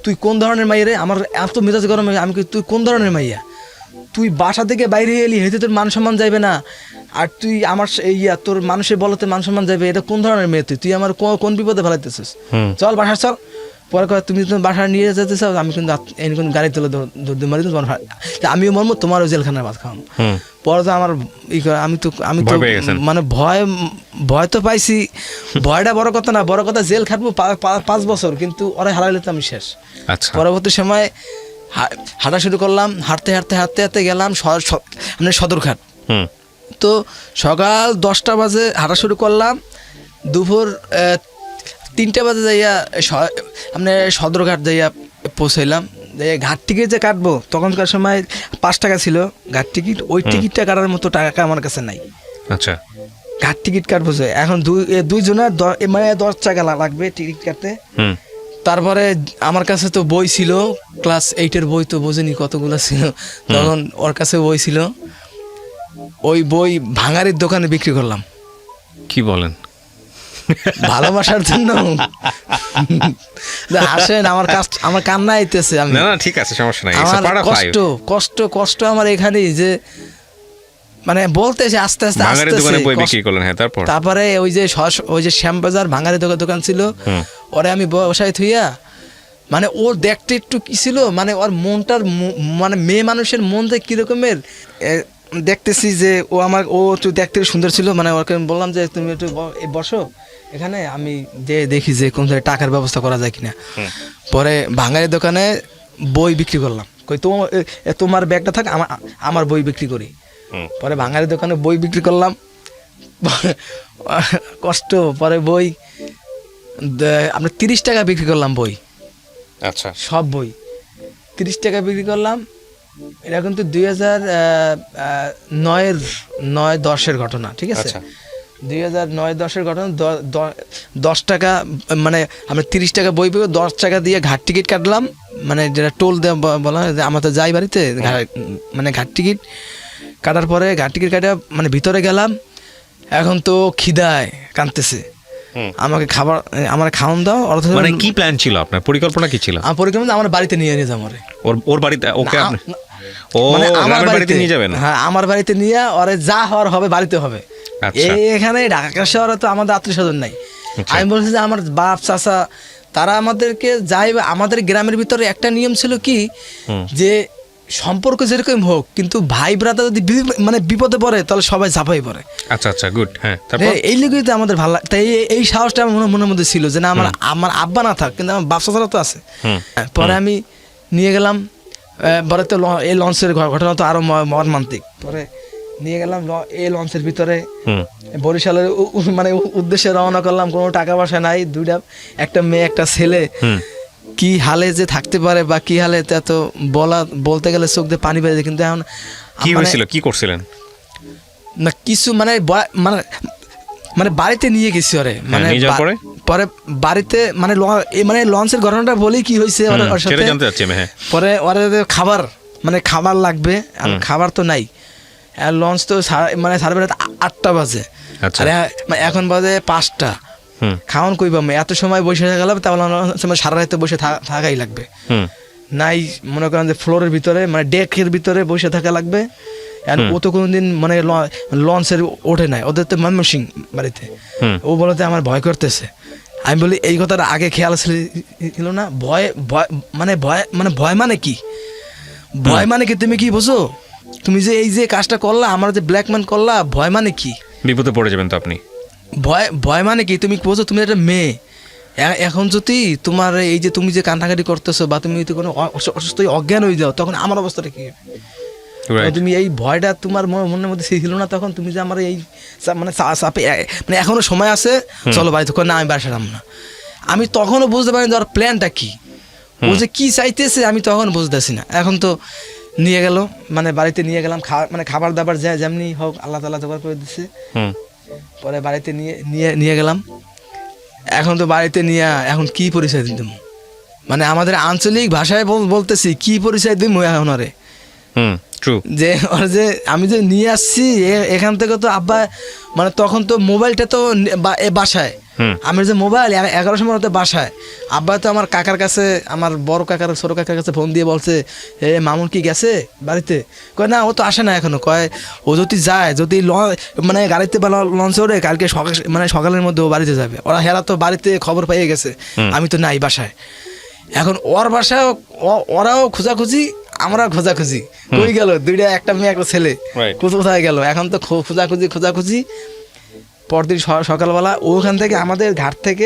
তুই কোন ধরনের মাইয়া রে? আমার এত মেজাজ গরম। আমি তুই কোন ধরনের মাইয়া? তুই বাসা থেকে বাইরে এলি, হেঁটে তোর মান সম্মান যাইবে না, আর তুই আমার তোর মানুষের বলতে মান সম্মান যাইবে, এটা কোন ধরনের মেয়ে? তুই আমার কোন বিপদে ফেলাইতেছিস? চল বাসা চল। পরে তুমি বাসা নিয়ে যেতে চাও, আমি কিন্তু কিন্তু গাড়ি তুলে মারি, আমিও মরবো, তোমারও জেলখানার ভাত খাওয়াম। পরে তো আমার আমি তো মানে ভয় তো পাইছি। ভয়টা বড় কথা না, বড় কথা জেল খাটবো 5 বছর, কিন্তু ওরা হারাইলে তো আমি শেষ। পরবর্তী সময় হাঁটা শুরু করলাম, হাঁটতে হাঁটতে হাঁটতে হাঁটতে গেলাম মানে সদরঘাট। তো সকাল 10টা বাজে হাঁটা শুরু করলাম, দুপুর 3টা বাজে যাইয়া মানে সদরঘাট যাইয়া পৌঁছাইলাম। ঘাট টিকিট যে কাটবো, তখনকার সময় 5 টাকা ছিল ঘাট টিকিট, ওই টিকিটটা কাটার মতো টাকা আমার কাছে নাই। আচ্ছা। ঘাট টিকিট কাটবো যে এখন দুইজনের মানে 10 টাকা লাগবে টিকিট কাটতে। তারপরে আমার কাছে তো বই ছিল, ক্লাস 8-এর বই, তো বোঝেনি কতগুলো ছিল তখন। ওর কাছে বই ছিল, ওই বই ভাঙারির দোকানে বিক্রি করলাম। কি বলেন? ভালোবাসার জন্য? আসেন, আমার কান্না আইতেছে। আমি না ঠিক আছে, সমস্যা নাই। আমার কষ্ট আমার এখানেই যে মানে বলতেছে আস্তে আস্তে তারপরে ওই যে শ্যামবাজার ভাঙারি দোকান ছিল, ওরে আমি বসাই থুইয়া, মানে ওর দেখতে একটু কি ছিল, মানে ওর মনটার মানে মেয়ে মানুষের মন যে কিরকমের দেখতেছি, যে ও একটু দেখতে সুন্দর ছিল। মানে ওকে বললাম যে তুমি একটু বসো এখানে, আমি যে দেখি যে কোন টাকার ব্যবস্থা করা যায় কিনা। পরে ভাঙারি দোকানে বই বিক্রি করলাম, কই তোমার ব্যাগটা থাক, আমার বই বিক্রি করি। পরে ভাঙারি দোকানে বই বিক্রি করলাম, কষ্ট। পরে বই আমরা 30 টাকা বিক্রি করলাম বই। আচ্ছা। সব বই 30 টাকা বিক্রি করলাম। এটা কিন্তু 2009-10-এর ঘটনা, ঠিক আছে? 2009-10-এর ঘটনা। 10 টাকা মানে আমরা 30 টাকা বই পেয়ে 10 টাকা দিয়ে ঘাট টিকিট কাটলাম, মানে যেটা টোল বলা হয়, আমরা তো যাই বাড়িতে, মানে ঘাট টিকিট কাটার পরে ঘাট টিকিট কাটা মানে ভিতরে গেলাম। এখন তো খিদায় কাঁদতেছে, আমাকে আমার খাওয়ান দাও। মানে কি প্ল্যান ছিল আপনার? পরিকল্পনা কি ছিল? আমার পরিকল্পনা আমার বাড়িতে নিয়ে যাবো, ওর বাড়িতে। ওকে আমার বাড়িতে নিয়ে যাবেন? হ্যাঁ, আমার বাড়িতে নিয়ে ওরে যা হওয়ার হবে বাড়িতে হবে। এখানে ঢাকা শহরে তো আমাদের আত্মীয় স্বজন নাই। আমি বলছি যে আমার বাপ চাচা তারা আমাদেরকে যাই, আমাদের গ্রামের ভিতরে একটা নিয়ম ছিল কি, যে সম্পর্ক যেরকম হোক, কিন্তু ভাই ব্রাদার যদি মানে বিপদে পড়ে তাহলে সবাই ঝাঁপাই পড়ে। আচ্ছা আচ্ছা, গুড। হ্যাঁ, এই লিগেই তো আমাদের ভালো লাগে। তাই এই সাহসটা আমার মনের মধ্যে ছিল যে না, আমার আব্বা না থাক, কিন্তু আমার বাচ্চা ছাড়া তো আছে। পরে আমি নিয়ে গেলাম, পরে তো এই লঞ্চের ঘটনা তো আরো মর্মান্তিক। পরে নিয়ে গেলাম এই লঞ্চের ভিতরে, বরিশালের মানে উদ্দেশ্যে রওনা করলাম। কোনো টাকা পয়সা নাই, একটা মেয়ে একটা ছেলে, কি হালে যে থাকতে পারে বা কি হালে এত বলতে গেলে চোখ দিয়ে পানি বেরিয়ে। কিন্তু এখন কি হয়েছিল, কি করছিলেন? না কিছু মানে মানে বাড়িতে নিয়ে গেছি ওরে, মানে পরে বাড়িতে মানে লঞ্চের ঘটনাটা বলি কি হয়েছে ওর সাথে। পরে ওরা খাবার মানে খাবার লাগবে, খাবার তো নাই। লঞ্চ তো মানে 8টা বাজে, এখন বাজে 5টা। খাওয়ান কই পাবো? এত সময় বসে গেলাম, তাহলে সারা রাতে বসে থাকাই লাগবে। নাই মনে করেন যে ফ্লোরের ভিতরে মানে ডেকের ভিতরে বসে থাকা লাগবে। ও তো কোনোদিন মানে লঞ্চের ওঠে নাই, ওদের তো ময়মনসিং বাড়িতে। ও বলতে আমার ভয় করতেছে, আমি বলি এই কথাটা আগে খেয়াল ছিল না? ভয় ভয় মানে ভয় মানে ভয় মানে কি? ভয় মানে কি তুমি কি বোঝো? তুমি যে এই যে কাজটা করলা, আমার যে ব্ল্যাকমেল করলা, ভয় মানে কি? বিপদে পড়ে যাবেন তো আপনি। ভয় মানে কি তুমি বোঝো? তুমি একটা মেয়ে, এখন যদি তোমার এই যে তুমি যে কান্নাকাটি করতেছো বা তুমি যদি কোনো অসুস্থ অজ্ঞান হয়ে যাও, তখন আমার অবস্থাটা কি? তুমি এই ভয়টা তোমার মনের মধ্যে ছিল না তখন? তুমি যে আমার এই মানে চাপে মানে এখনো সময় আছে, চলো বাড়িতে, না আমি বাড়ি সারাম না। আমি তখনও বুঝতে পারিনি যে ওর প্ল্যানটা কি, ও যে কী চাইতেছে আমি তখন বুঝতেছি না। এখন তো নিয়ে গেল, মানে বাড়িতে নিয়ে গেলাম, মানে খাবার দাবার যায় যেমনি হোক আল্লাহ তাআলা জোগাড় করে দিচ্ছে। পরে বাড়িতে নিয়ে গেলাম। এখন তো বাড়িতে নিয়ে এখন কি পরিচয় দিতাম, মানে আমাদের আঞ্চলিক ভাষায় বলতেছি কি পরিচয় দিম এখন আরে। যে ওর যে আমি যে নিয়ে আসছি এখান থেকে, তো আব্বা মানে তখন তো মোবাইলটা তো বাসায়, আমার যে মোবাইল 11 সময় তো বাসায়, আব্বা তো আমার কাকার কাছে, আমার বড় কাকার ছোট কাকার কাছে ফোন দিয়ে বলছে, এ মামুন কি গেছে বাড়িতে? কয় না, ও তো আসে না এখনো। কয় ও যদি যায়, যদি মানে গাড়িতে বা লঞ্চে ওঠে, কালকে মানে সকালের মধ্যে ও বাড়িতে যাবে। ওরা হেরা তো বাড়িতে খবর পেয়ে গেছে, আমি তো নাই বাসায়। এখন ওর বাসায় ওরাও খোঁজাখুঁজি, আমরা খোঁজাখুঁজি, কই গেল দুইটা, একটা মেয়ে একটা ছেলে, কোথায় গেল? এখন তো খোঁজাখুঁজি। পরদিন সকালবেলা ওখান থেকে আমাদের ঘাট থেকে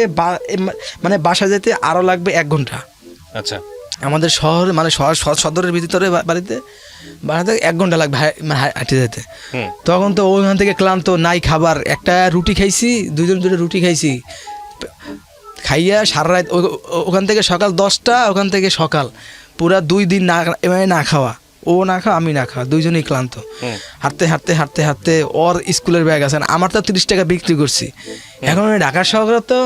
মানে বাসা যেতে আরও লাগবে 1 ঘন্টা। আচ্ছা, আমাদের শহর মানে সদরের ভিতরে বাড়িতে 1 ঘন্টা লাগবে হাঁটে যেতে। তখন তো ওইখান থেকে ক্লান্ত, নাই খাবার, একটা রুটি খাইছি, দুটো রুটি খাইছি, খাইয়া সারা রাত ওখান থেকে সকাল 10টা, ওখান থেকে সকাল পুরা 2 দিন না খাওয়া, ও না খাওয়া আমি না খাওয়া, দুইজনেই ক্লান্ত। হাঁটতে ওর স্কুলের ব্যাগ আছে, আমার তো 30 টাকা বিক্রি করছি। এখন ঢাকা শহরে তো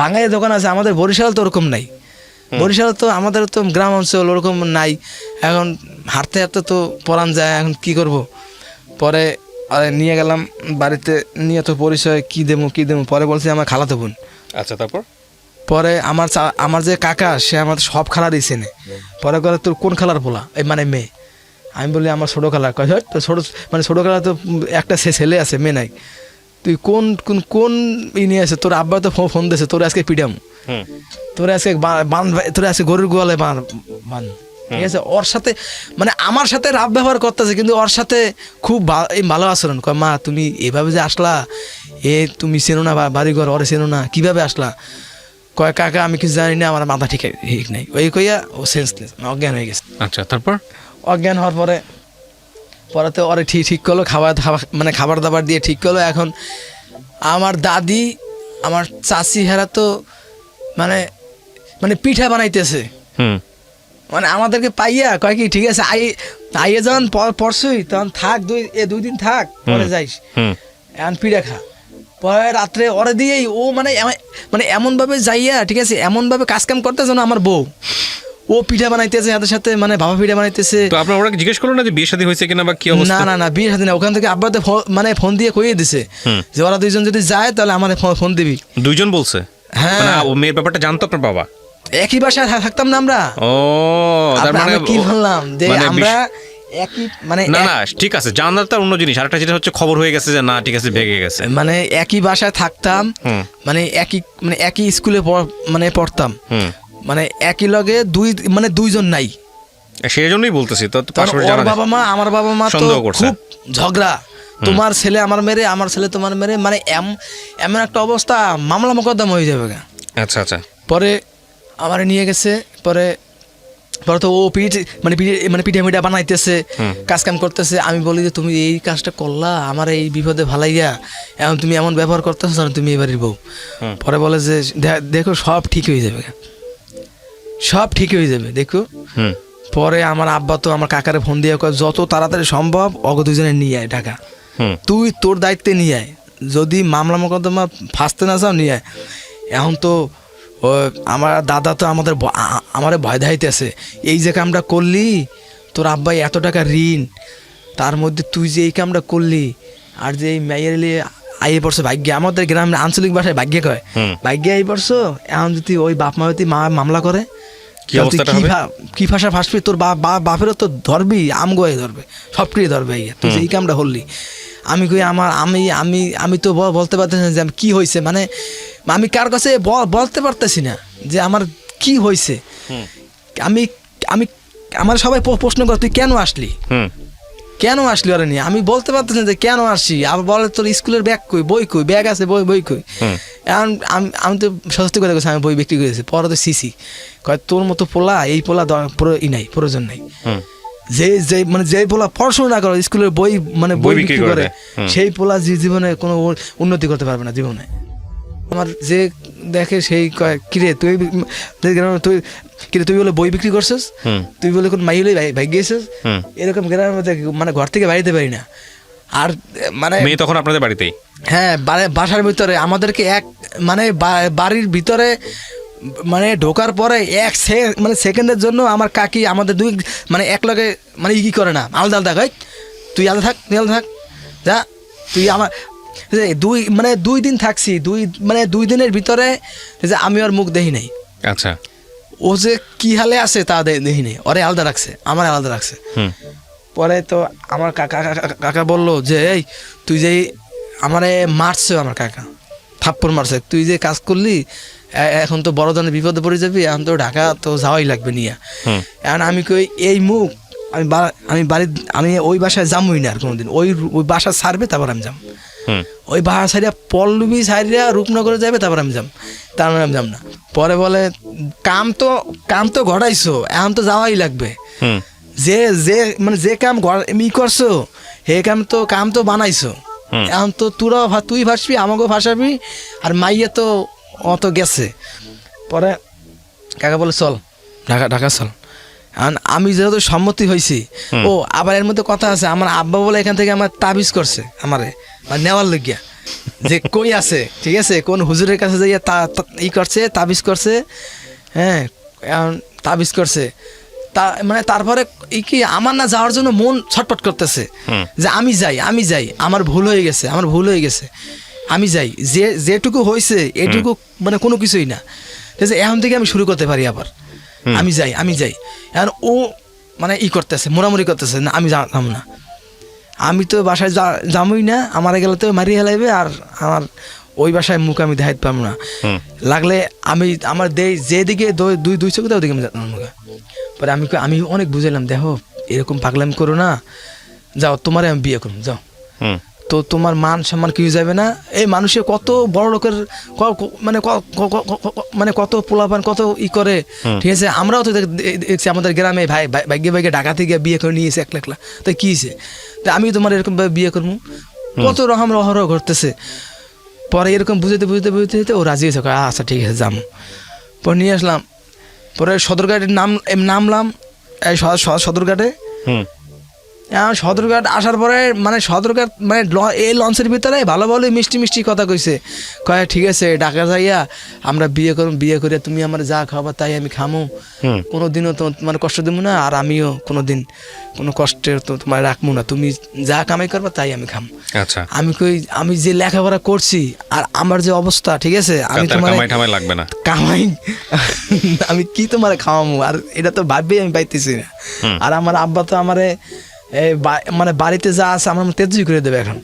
বাঙালি দোকান আছে, আমাদের বরিশাল তো ওরকম নাই। বরিশাল তো আমাদের তো গ্রাম অঞ্চল, ওরকম নাই। এখন হাঁটতে তো পরান যায়, এখন কি করব? পরে নিয়ে গেলাম বাড়িতে, নিয়ে তো পরিচয় কি দেবো। পরে বলছি আমার খালাতো বোন। আচ্ছা, তারপর পরে আমার যে কাকা, সে আমার সব খালারই চেনে। পরে বলে তোর কোন খালার পোলা, এই মানে মেয়ে? আমি বলি আমার ছোটো খালা। কয় ছোটো খালা তো একটা ছেলে আছে, মেয়ে নাই। তুই কোন নিয়ে আছে? তোর আব্বা তো ফোন দিয়েছে, তোর আজকে পিটাম, তোর আজকে গরুর গোয়ালে বান। ঠিক আছে, ওর সাথে মানে আমার সাথে রাব ব্যবহার করতেছে, কিন্তু ওর সাথে খুব ভালো আচরণ। কয় মা তুমি এভাবে যে আসলা, তুমি চেনো না বাড়িঘর, ওরে চেনো না, কিভাবে আসলা? কয় কাকা আমি কিছু জানি না, আমার মাথা ঠিক নাই, ওই কইয়া ও সেন্সলেস, অজ্ঞান হয়ে গেছে। আচ্ছা, তারপর অজ্ঞান হওয়ার পরে তো ওরে ঠিক করলো, মানে খাবার দাবার দিয়ে ঠিক করলো। এখন আমার দাদি, আমার চাচি, হেরা তো মানে পিঠা বানাইতেছে, মানে আমাদেরকে পাইয়া কয় কি ঠিক আছে আইয়ে যখন পরশুই, তখন থাক 2 দিন থাক, পরে যাইস, এখন পিঠা খা। পরে রাত্রে ওরে দিয়েই ও মানে এমনভাবে যাইয়া, ঠিক আছে, এমনভাবে কাজকাম করতেছে না, আমার বউ ও পিঠা বানাইতেছে হাতের সাথে, মানে ভাপা পিঠা বানাইতেছে। তো আপনার ওরা জিজ্ঞেস করলো না যে বিয়ে শাদী হয়েছে কিনা বা কি অবস্থা? না বিয়ে শাদী না, ওখান থেকে আব্বাতে মানে ফোন দিয়ে কইয়ে দিছে যে ওরা 2জন যদি যায় তাহলে আমার ফোন দিবি। 2জন বলছে? হ্যাঁ, ও মেয়ের ব্যাপারটা জানতো আপনার বাবা? একই বাসায় থাকতাম না আমরা। ও, তার মানে কি বললাম যে আমরা একই, মানে না ঠিক আছে, জানার তো অন্য জিনিস, আরেকটা যেটা হচ্ছে খবর হয়ে গেছে যে না ঠিক আছে ভেগে গেছে, মানে একই বাসায় থাকতাম, মানে একই স্কুলে মানে পড়তাম, মানে একই লগে 2জন নাই, সেই জন্যই বলতেছি। তো ওর বাবা মা আমার বাবা মা তো খুব ঝগড়া, তোমার ছেলে আমার মেরে, আমার ছেলে তোমার মেরে, মানে এমন একটা অবস্থা, মামলা মোকদ্দমা হয়ে যাবে। আচ্ছা, পরে আমার নিয়ে গেছে, পরে তো ও পিঠা মিঠা বানাইতেছে, কাজ কাম করতেছে। আমি বলি যে তুমি এই কাজটা করলা, আমার এই বিপদে ভালাইয়া, এখন তুমি এমন ব্যবহার করতেছো, তুমি এবারই বউ। পরে বলে যে দেখো সব ঠিক হয়ে যাবে, দেখো। পরে আমার আব্বা তো আমার কাকারে ফোন দিয়ে কয় যত তাড়াতাড়ি সম্ভব অগ 2জনে নিয়ে আয় ঢাকা, তুই তোর দায়িত্বে নিয়ে আয়, যদি মামলা মোকদ্দমা ফাঁসতে না চাও নিয়ে আয়। এখন তো আমার দাদা তো আমারে ভয় দেখাইতেছে, এই যে কামটা করলি, তোর আব্বাই এত টাকা ঋণ, তার মধ্যে তুই যে এই কামটা করলি, আর যে এই মেয়ের আইয়ে পড়ছো ভাগ্যে, আমাদের গ্রামের আঞ্চলিক ভাষায় ভাগ্যে কয়, ভাগ্যে আই পড়ছো। এখন যদি ওই বাপ মা যদি মামলা করে, কি ভাষা ফাঁসবি? তোর বাপেরও তো ধরবি, আমগোয়ে ধরবে, সবটাই ধরবে। তুই যে এই কামটা করলি, আমি কই আমি তো বলতে পারতেছি না যে কি হয়েছে, মানে আমি কার কাছে বলতে পারতেছি না যে আমার কি হয়েছে। আমি আমি আমার সবাই প্রশ্ন করে তুই কেন আসলি, কেন আসলি ওরা নিয়ে, আমি বলতে পারতেছি না যে কেন আসি। আবার বলে তোর স্কুলের ব্যাগ কই, বই কই, ব্যাগ আছে বই কই। এখন আমি তো সত্যি কথা বলছি, আমি বই বিক্রি করেছি। পরে তো সিসি কয় তোর মতো পোলা এই পোলা নাই, প্রয়োজন নাই। যে মানে যে পোলা পড়াশোনা না করে স্কুলের বই মানে বই বিক্রি করে সেই পোলা জীবনে কোনো উন্নতি করতে পারবে না জীবনে। আমার যে দেখে সেই কয় কিরে তুই কিরে তুই বলে বই বিক্রি করছিস, তুই বলে কোন মাই হলে ভাই গিয়েছিস, এরকম গ্রামের মধ্যে মানে ঘর থেকে বাইরে পারি না। আর মানে মেয়ে তখন আপনাদের বাড়িতেই? হ্যাঁ, বাসার ভিতরে আমাদেরকে মানে বাড়ির ভিতরে মানে ঢোকার পরে মানে সেকেন্ডের জন্য আমার কাকি আমাদের দুই মানে এক লগে মানে কি করে না, আলাদা আলাদা কয় তুই আলাদা থাক যা তুই আমার মানে 2 দিন থাকছি, 2 দিনের ভিতরে যে আমি ওর মুখ দেখি নাই। আচ্ছা, ও যে কি হালে আছে তা দেখি নাই, ওরে আলাদা রাখছে, আমার আলাদা রাখছে। পরে তো আমার কাকা বললো যে এই তুই যে আমারে মারছে, আমার কাকা থাপ্পড় মারছে, তুই যে কাজ করলি এখন তো বড় ধরনের বিপদে পড়ে যাবি, এখন তো ঢাকা তো যাওয়াই লাগবে নিয়ে। এখন আমি কই এই মুখ আমি ওই বাসায় যামই না আর কোনোদিন, ওই বাসা ছাড়বে তারপর আমি যাম, ওই বাসা ছাড়িয়া পল্লবী ছাড়িয়া রূপনগরে যাবে তারপর আমি যাম, তারপর আমি যাম না। পরে বলে কাম তো ঘটাইছো, এখন তো যাওয়াই লাগবে, যে যে মানে যে কাম করছো হে কাম তো বানাইছো, এখন তো তুই ভাসবি আমাকেও ভাসাবি, আর মাইয়া তো অত গেছে। পরে কাকা বলে চল ঢাকা চল। আমি যেহেতু সম্মতি হয়েছি, ও আবার এর মধ্যে কথা আছে, আমার আব্বা বলে এখান থেকে আমার তাবিজ করছে আমারে মানে নেওয়ার লইগিয়া, যে কই আছে ঠিক আছে কোন হুজুরের কাছে যাইয়া করছে তাবিজ করছে। হ্যাঁ, তাবিজ করছে মানে তারপরে কি আমার না যাওয়ার জন্য মন ছটপট করতেছে যে আমি যাই আমার ভুল হয়ে গেছে আমি যাই, যেটুকু হয়েছে এটুকু মানে কোনো কিছুই না, ঠিক আছে এখন থেকে আমি শুরু করতে পারি আবার, আমি যাই। এখন ও মানে করতেছে মোড়ামুড়ি করতেছে না, আমি যাম না, আমি তো বাসায় যামই না, আমার গেলে তো মারিয়ে হেলাইবে, আর আমার ওই বাসায় মুখ আমি দেখাইতে পারবো না, লাগলে আমি আমার যেদিকে দুই চোখ দেয় ওদিকে আমি যেতাম মুখে। পরে আমি অনেক বুঝাইলাম, দেখো এরকম পাগলামি করো না, যাও তোমারে আমি বিয়ে করুন, যাও, তো তোমার মান সম্মান কিছু যাবে না। এই মানুষের কত বড় লোকের মানে কত পোলাপান কত করে, ঠিক আছে আমরাও তো দেখছি আমাদের গ্রামে ভাগ্যে ঢাকা থেকে বিয়ে করে নিয়েছে একলা, তাই কি হয়েছে, তা আমি তোমার এরকম ভাবে বিয়ে করবো, কত রকম রহরহ ঘটতেছে। পরে এরকম বুঝতে ও রাজি হয়েছে, আচ্ছা ঠিক আছে যাম। পরে নিয়ে আসলাম, পরে সদরঘাটে নামলাম, সদরঘাটে। সদরঘাট আসার পরে মানে সদরঘাট মানে এই লঞ্চের ভিতরে ভালো মিষ্টি কথা কইছে, কয় ঠিক আছে ঢাকা যাইয়া আমরা বিয়ে করে তুমি আমার যা খাবার তাই আমি খামো, কোনোদিনও তো তোমার কষ্ট দেবো না, আর আমিও কোনোদিন কোনো কষ্টের তো তোমার রাখবো না, তুমি যা কামাই করবা তাই আমি খাম। আচ্ছা, আমি যে লেখাপড়া করছি আর আমার যে অবস্থা, ঠিক আছে আমি তোমার লাগবে না কামাই আমি কি তোমার খাওয়ামো, আর এটা তো ভাববেই আমি পাইতেছি না। আর আমার আব্বা তো আমারে মানে বাড়িতে যা আছে আমার তেজুই করে দেবে এখন।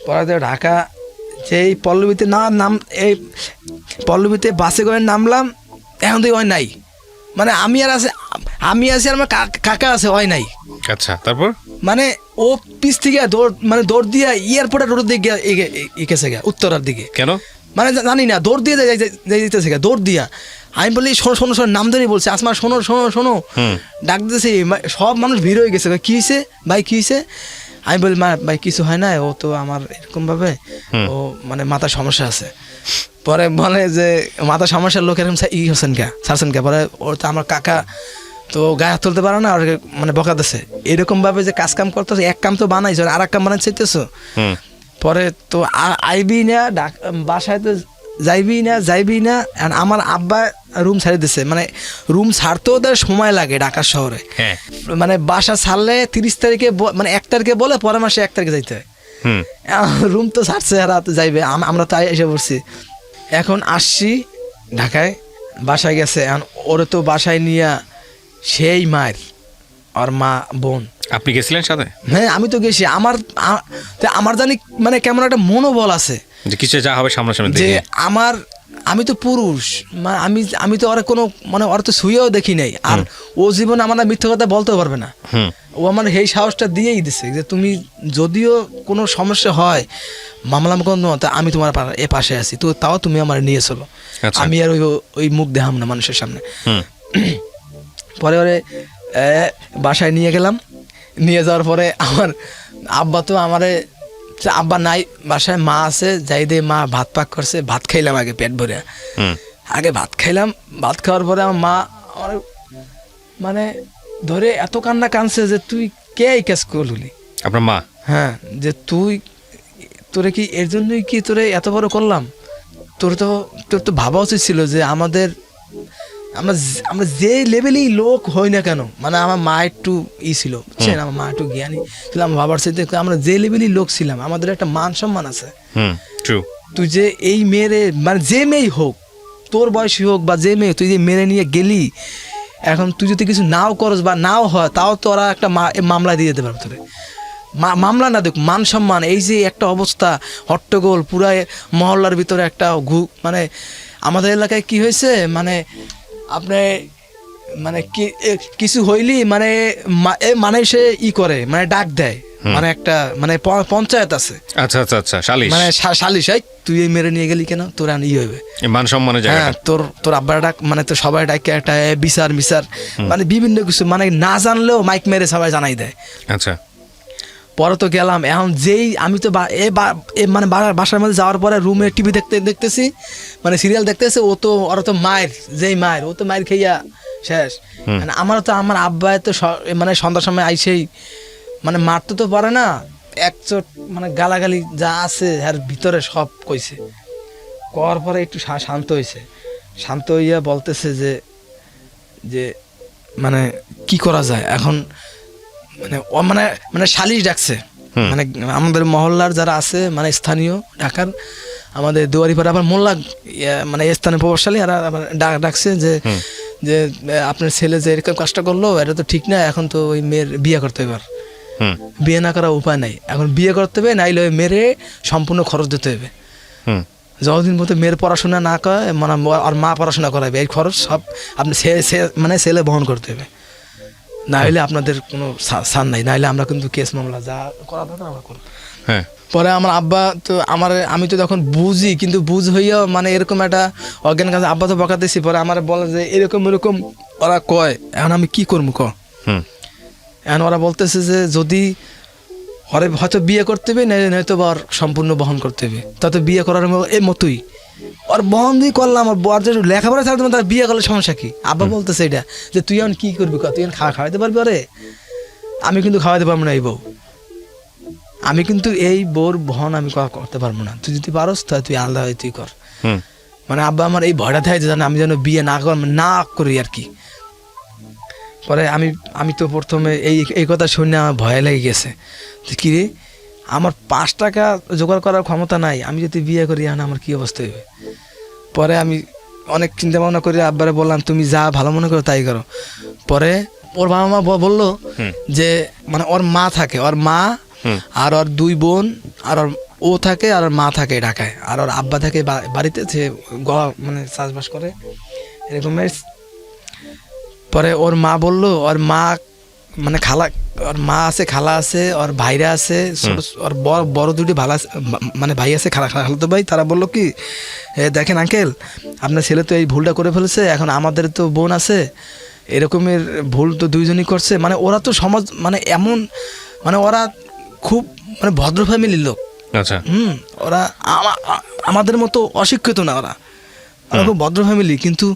পরে ঢাকা যেই পল্লবীতে এই পল্লবীতে বাসে করে নামলাম, এখন তো ওই নাই, মানে আমি আছি আর আমার কাকা আছে, ওই নাই। আচ্ছা, তারপর মানে ও পিছ থেকে দৌড় দিয়া এয়ারপোর্টে রোড দিকে গেছে উত্তরার দিকে, কেন মানে জানি না, দৌড় দিয়ে যাইতেছে দৌড় দিয়া। আমি বলি শোনো নাম ধরে বলছে, আসমা শোনো ডাক দিতেছি, সব মানুষ ভিড় হয়ে গেছে, কি হয়েছে ভাই কি হয়েছে? আমি বলি ভাই কিছু হয় না, ও তো আমার এরকম ভাবে ও মানে মাথার সমস্যা আছে। পরে বলে যে মাথার সমস্যার লোক এরকম ছাড়ছেন কে? পরে ওর তো আমার কাকা তো গায়ে হাত তুলতে পারে না, আর মানে বকা দিচ্ছে এরকম ভাবে যে কাজ কাম করতেছে, এক কাম তো বানাইছো আর এক কাম বানাই চাইতেছো। পরে তো আইবি না বাসায়, তো যাইবি না। আমার আব্বা রুম ছাড়ি দিচ্ছে, মানে রুম ছাড়তেও তার সময় লাগে ঢাকার শহরে, মানে বাসা ছাড়লে 30 তারিখে মানে 1 তারিখে বলে পরের মাসে 1 তারিখে যাইতে হয়। রুম তো ছাড়ছে আর যাইবে, আমরা তাই এসে পড়ছি। এখন আসছি ঢাকায়, বাসায় গেছে, ওরে তো বাসায় নিয়ে সেই মায়ের আর মা বোন। আপনি গেছিলেন সাথে? হ্যাঁ আমি তো গেছি, আমার জানি মানে কেমন একটা মনোবল আছে যে কিছু যা হবে সামনাসামনি যে দেখে। আমি তো পুরুষ, আমি তো ওরা কোনো ওরা তো শুয়েও দেখি নাই, আর ও জীবনে আমার মিথ্যে কথা বলতেও পারবে না। ও আমার এই সাহসটা দিয়েই দিছে যে তুমি যদিও কোনো সমস্যা হয় মামলা মোকদ্দমা, তা আমি তোমার এ পাশে আছি, তো তাও তুমি আমার নিয়ে চলো। আমি আর ওই মুখ দেখাম না মানুষের সামনে। পরে ওরে বাসায় নিয়ে গেলাম। নিয়ে যাওয়ার পরে আমার আব্বা তো আব্বা নাই বাসায়, মা আছে, যাই দিয়ে মা ভাত পাক করছে, ভাত খাইলাম আগে পেট ভরে। আগে ভাত খাইলাম, ভাত খাওয়ার পরে আমার মা আমার মানে ধরে এত কান্না কানছে যে তুই কে এই কাজ করলি? আপনার মা? হ্যাঁ, যে তোরে কি এর জন্যই কি তোরে এত বড় করলাম? তোর তো ভাবা উচিত ছিল যে আমরা যে লেভেলেই লোক হই না কেন, মানে আমার মা একটু ছিল, বুঝছেন, আমার মা একটু জ্ঞানী ছিল, আমার বাবার সাথে আমরা যে লেভেলেই লোক ছিলাম, আমাদের একটা মান সম্মান আছে। তুই যে এই মেয়েরে, মানে যে মেয়ে হোক, তোর বয়সী হোক বা যে মেয়ে, তুই যে মেরে নিয়ে গেলি, এখন তুই যদি কিছু নাও করস বা নাও হয়, তাও তো ওরা একটা মামলা দিয়ে দিতে পারবে তোরে। মামলা না, দেখ মান সম্মান, এই যে একটা অবস্থা হট্টগোল পুরা মহল্লার ভিতরে একটা মানে আমাদের এলাকায় কি হয়েছে, মানে আপনি মানে কিছু হইলি মানে সে করে, মানে ডাক দেয়, মানে একটা মানে পঞ্চায়েত আছে, আচ্ছা আচ্ছা আচ্ছা, সালিশ, মানে সালিশ, তুই এই মেরে নিয়ে গেলি কেন, তোর ই হইবে মান সম্মানের জায়গা। হ্যাঁ, তোর আব্বার ডাক, মানে তো সবাই ডাকে একটা বিচার মানে বিভিন্ন কিছু, মানে না জানলেও মাইক মেরে সবাই জানাই দেয়। আচ্ছা, পরে তো গেলাম, এখন যেই আমি তো মানে বাসার মধ্যে যাওয়ার পরে রুমে টিভি দেখতেছি, মানে সিরিয়াল দেখতেছে, ওরা তো মায়ের ও তো মায়ের খেইয়া শেষ। মানে আমার আব্বা তো মানে সন্ধ্যার সময় আইসেই মানে মারতে তো পারে না, একচোট মানে গালাগালি যা আছে আর ভিতরে সব কইছে। করার পরে একটু শান্ত হয়েছে, শান্ত হইয়া বলতেছে যে মানে কি করা যায় এখন, মানে মানে সালিশ ডাকছে, মানে আমাদের মহল্লার যারা আছে, মানে স্থানীয় ঢাকার আমাদের দুয়ারিপাড়া আবার মোল্লা, মানে স্থানীয় প্রভাবশালী, আর ডাকছে যে আপনার ছেলে যে এরকম কাজটা করলো, এটা তো ঠিক না, এখন তো ওই মেয়ের বিয়ে করতে হবে, বিয়ে না করার উপায় নাই, এখন বিয়ে করতে হবে, নাইলে ওই মেয়েরে সম্পূর্ণ খরচ দিতে হবে। যতদিন মতো মেয়ের পড়াশোনা না করে, মানে আর মা পড়াশোনা করাবে, এই খরচ সব আপনি মানে ছেলে বহন করতে হবে, নাইলে আপনাদের কোনো সান নাই, নাইলে আমরা কিন্তু কেস মামলা যা করা দরকার আমরা করব। পরে আমার আব্বা তো আমি তো তখন বুঝি, কিন্তু বুঝ হইয়াও মানে এরকম একটা অজ্ঞান কাছে আব্বা তো বকাতেছি। পরে আমার বলে যে এরকম ওরা কয়, এখন আমি কি করবো এখন ওরা বলতেছে যে যদি হয়তো বিয়ে করতে হবে, নয়তো বা সম্পূর্ণ বহন করতে হবে, তাতে বিয়ে করার এই মতোই ওর বহন দিয়ে করলাম। আর যে লেখাপড়া ছাড়তে তার বিয়ে করলে সমস্যা কি? আব্বা বলতেছে এটা যে তুই এখন কি করবি, তুই এখন খাওয়াইতে পারবি? আরে আমি কিন্তু খাওয়াইতে পারবো না এই বউ, আমি কিন্তু এই বউর বহন আমি করতে পারবো না, তুই যদি পারস তাহলে তুই আলাদা হয়ে তুই কর। মানে আব্বা আমার এই ভয়টা থাকে যে আমি যেন বিয়ে না করি আর কি। পরে আমি তো প্রথমে এই কথা শুনে আমার ভয় লেগে গেছে যে কি রে, আমার 5 টাকা জোগাড় করার ক্ষমতা নাই, আমি যদি বিয়ে করি এখন আমার কি অবস্থা হবে। পরে আমি অনেক চিন্তা ভাবনা করে আব্বারে বললাম তুমি যা ভালো মনে করো তাই করো। পরে ওর বাবা মা বললো যে মানে ওর মা থাকে, ওর মা আর ওর 2 বোন, আর ও থাকে আর ওর মা থাকে ঢাকায়, আর ওর আব্বা থাকে বাড়িতে, সে মানে চাষবাস করে এরকম। পরে ওর মা বললো, ওর মা মানে ওর মা আছে, খালা আছে, ওর ভাইরা আছে, ওর বড় 2টি ভালো আছে, মানে ভাই আছে, খালাতো ভাই। তারা বললো কি, দেখেন আঙ্কেল, আপনার ছেলে তো এই ভুলটা করে ফেলেছে, এখন আমাদের তো বোন আছে, এরকমের ভুল তো 2 জনই করছে। মানে ওরা তো সমাজ মানে এমন, মানে ওরা খুব মানে ভদ্র ফ্যামিলির লোক। আচ্ছা, ওরা আমাদের মতো অশিক্ষিত না, ওরা খুব ভদ্র ফ্যামিলি। কিন্তু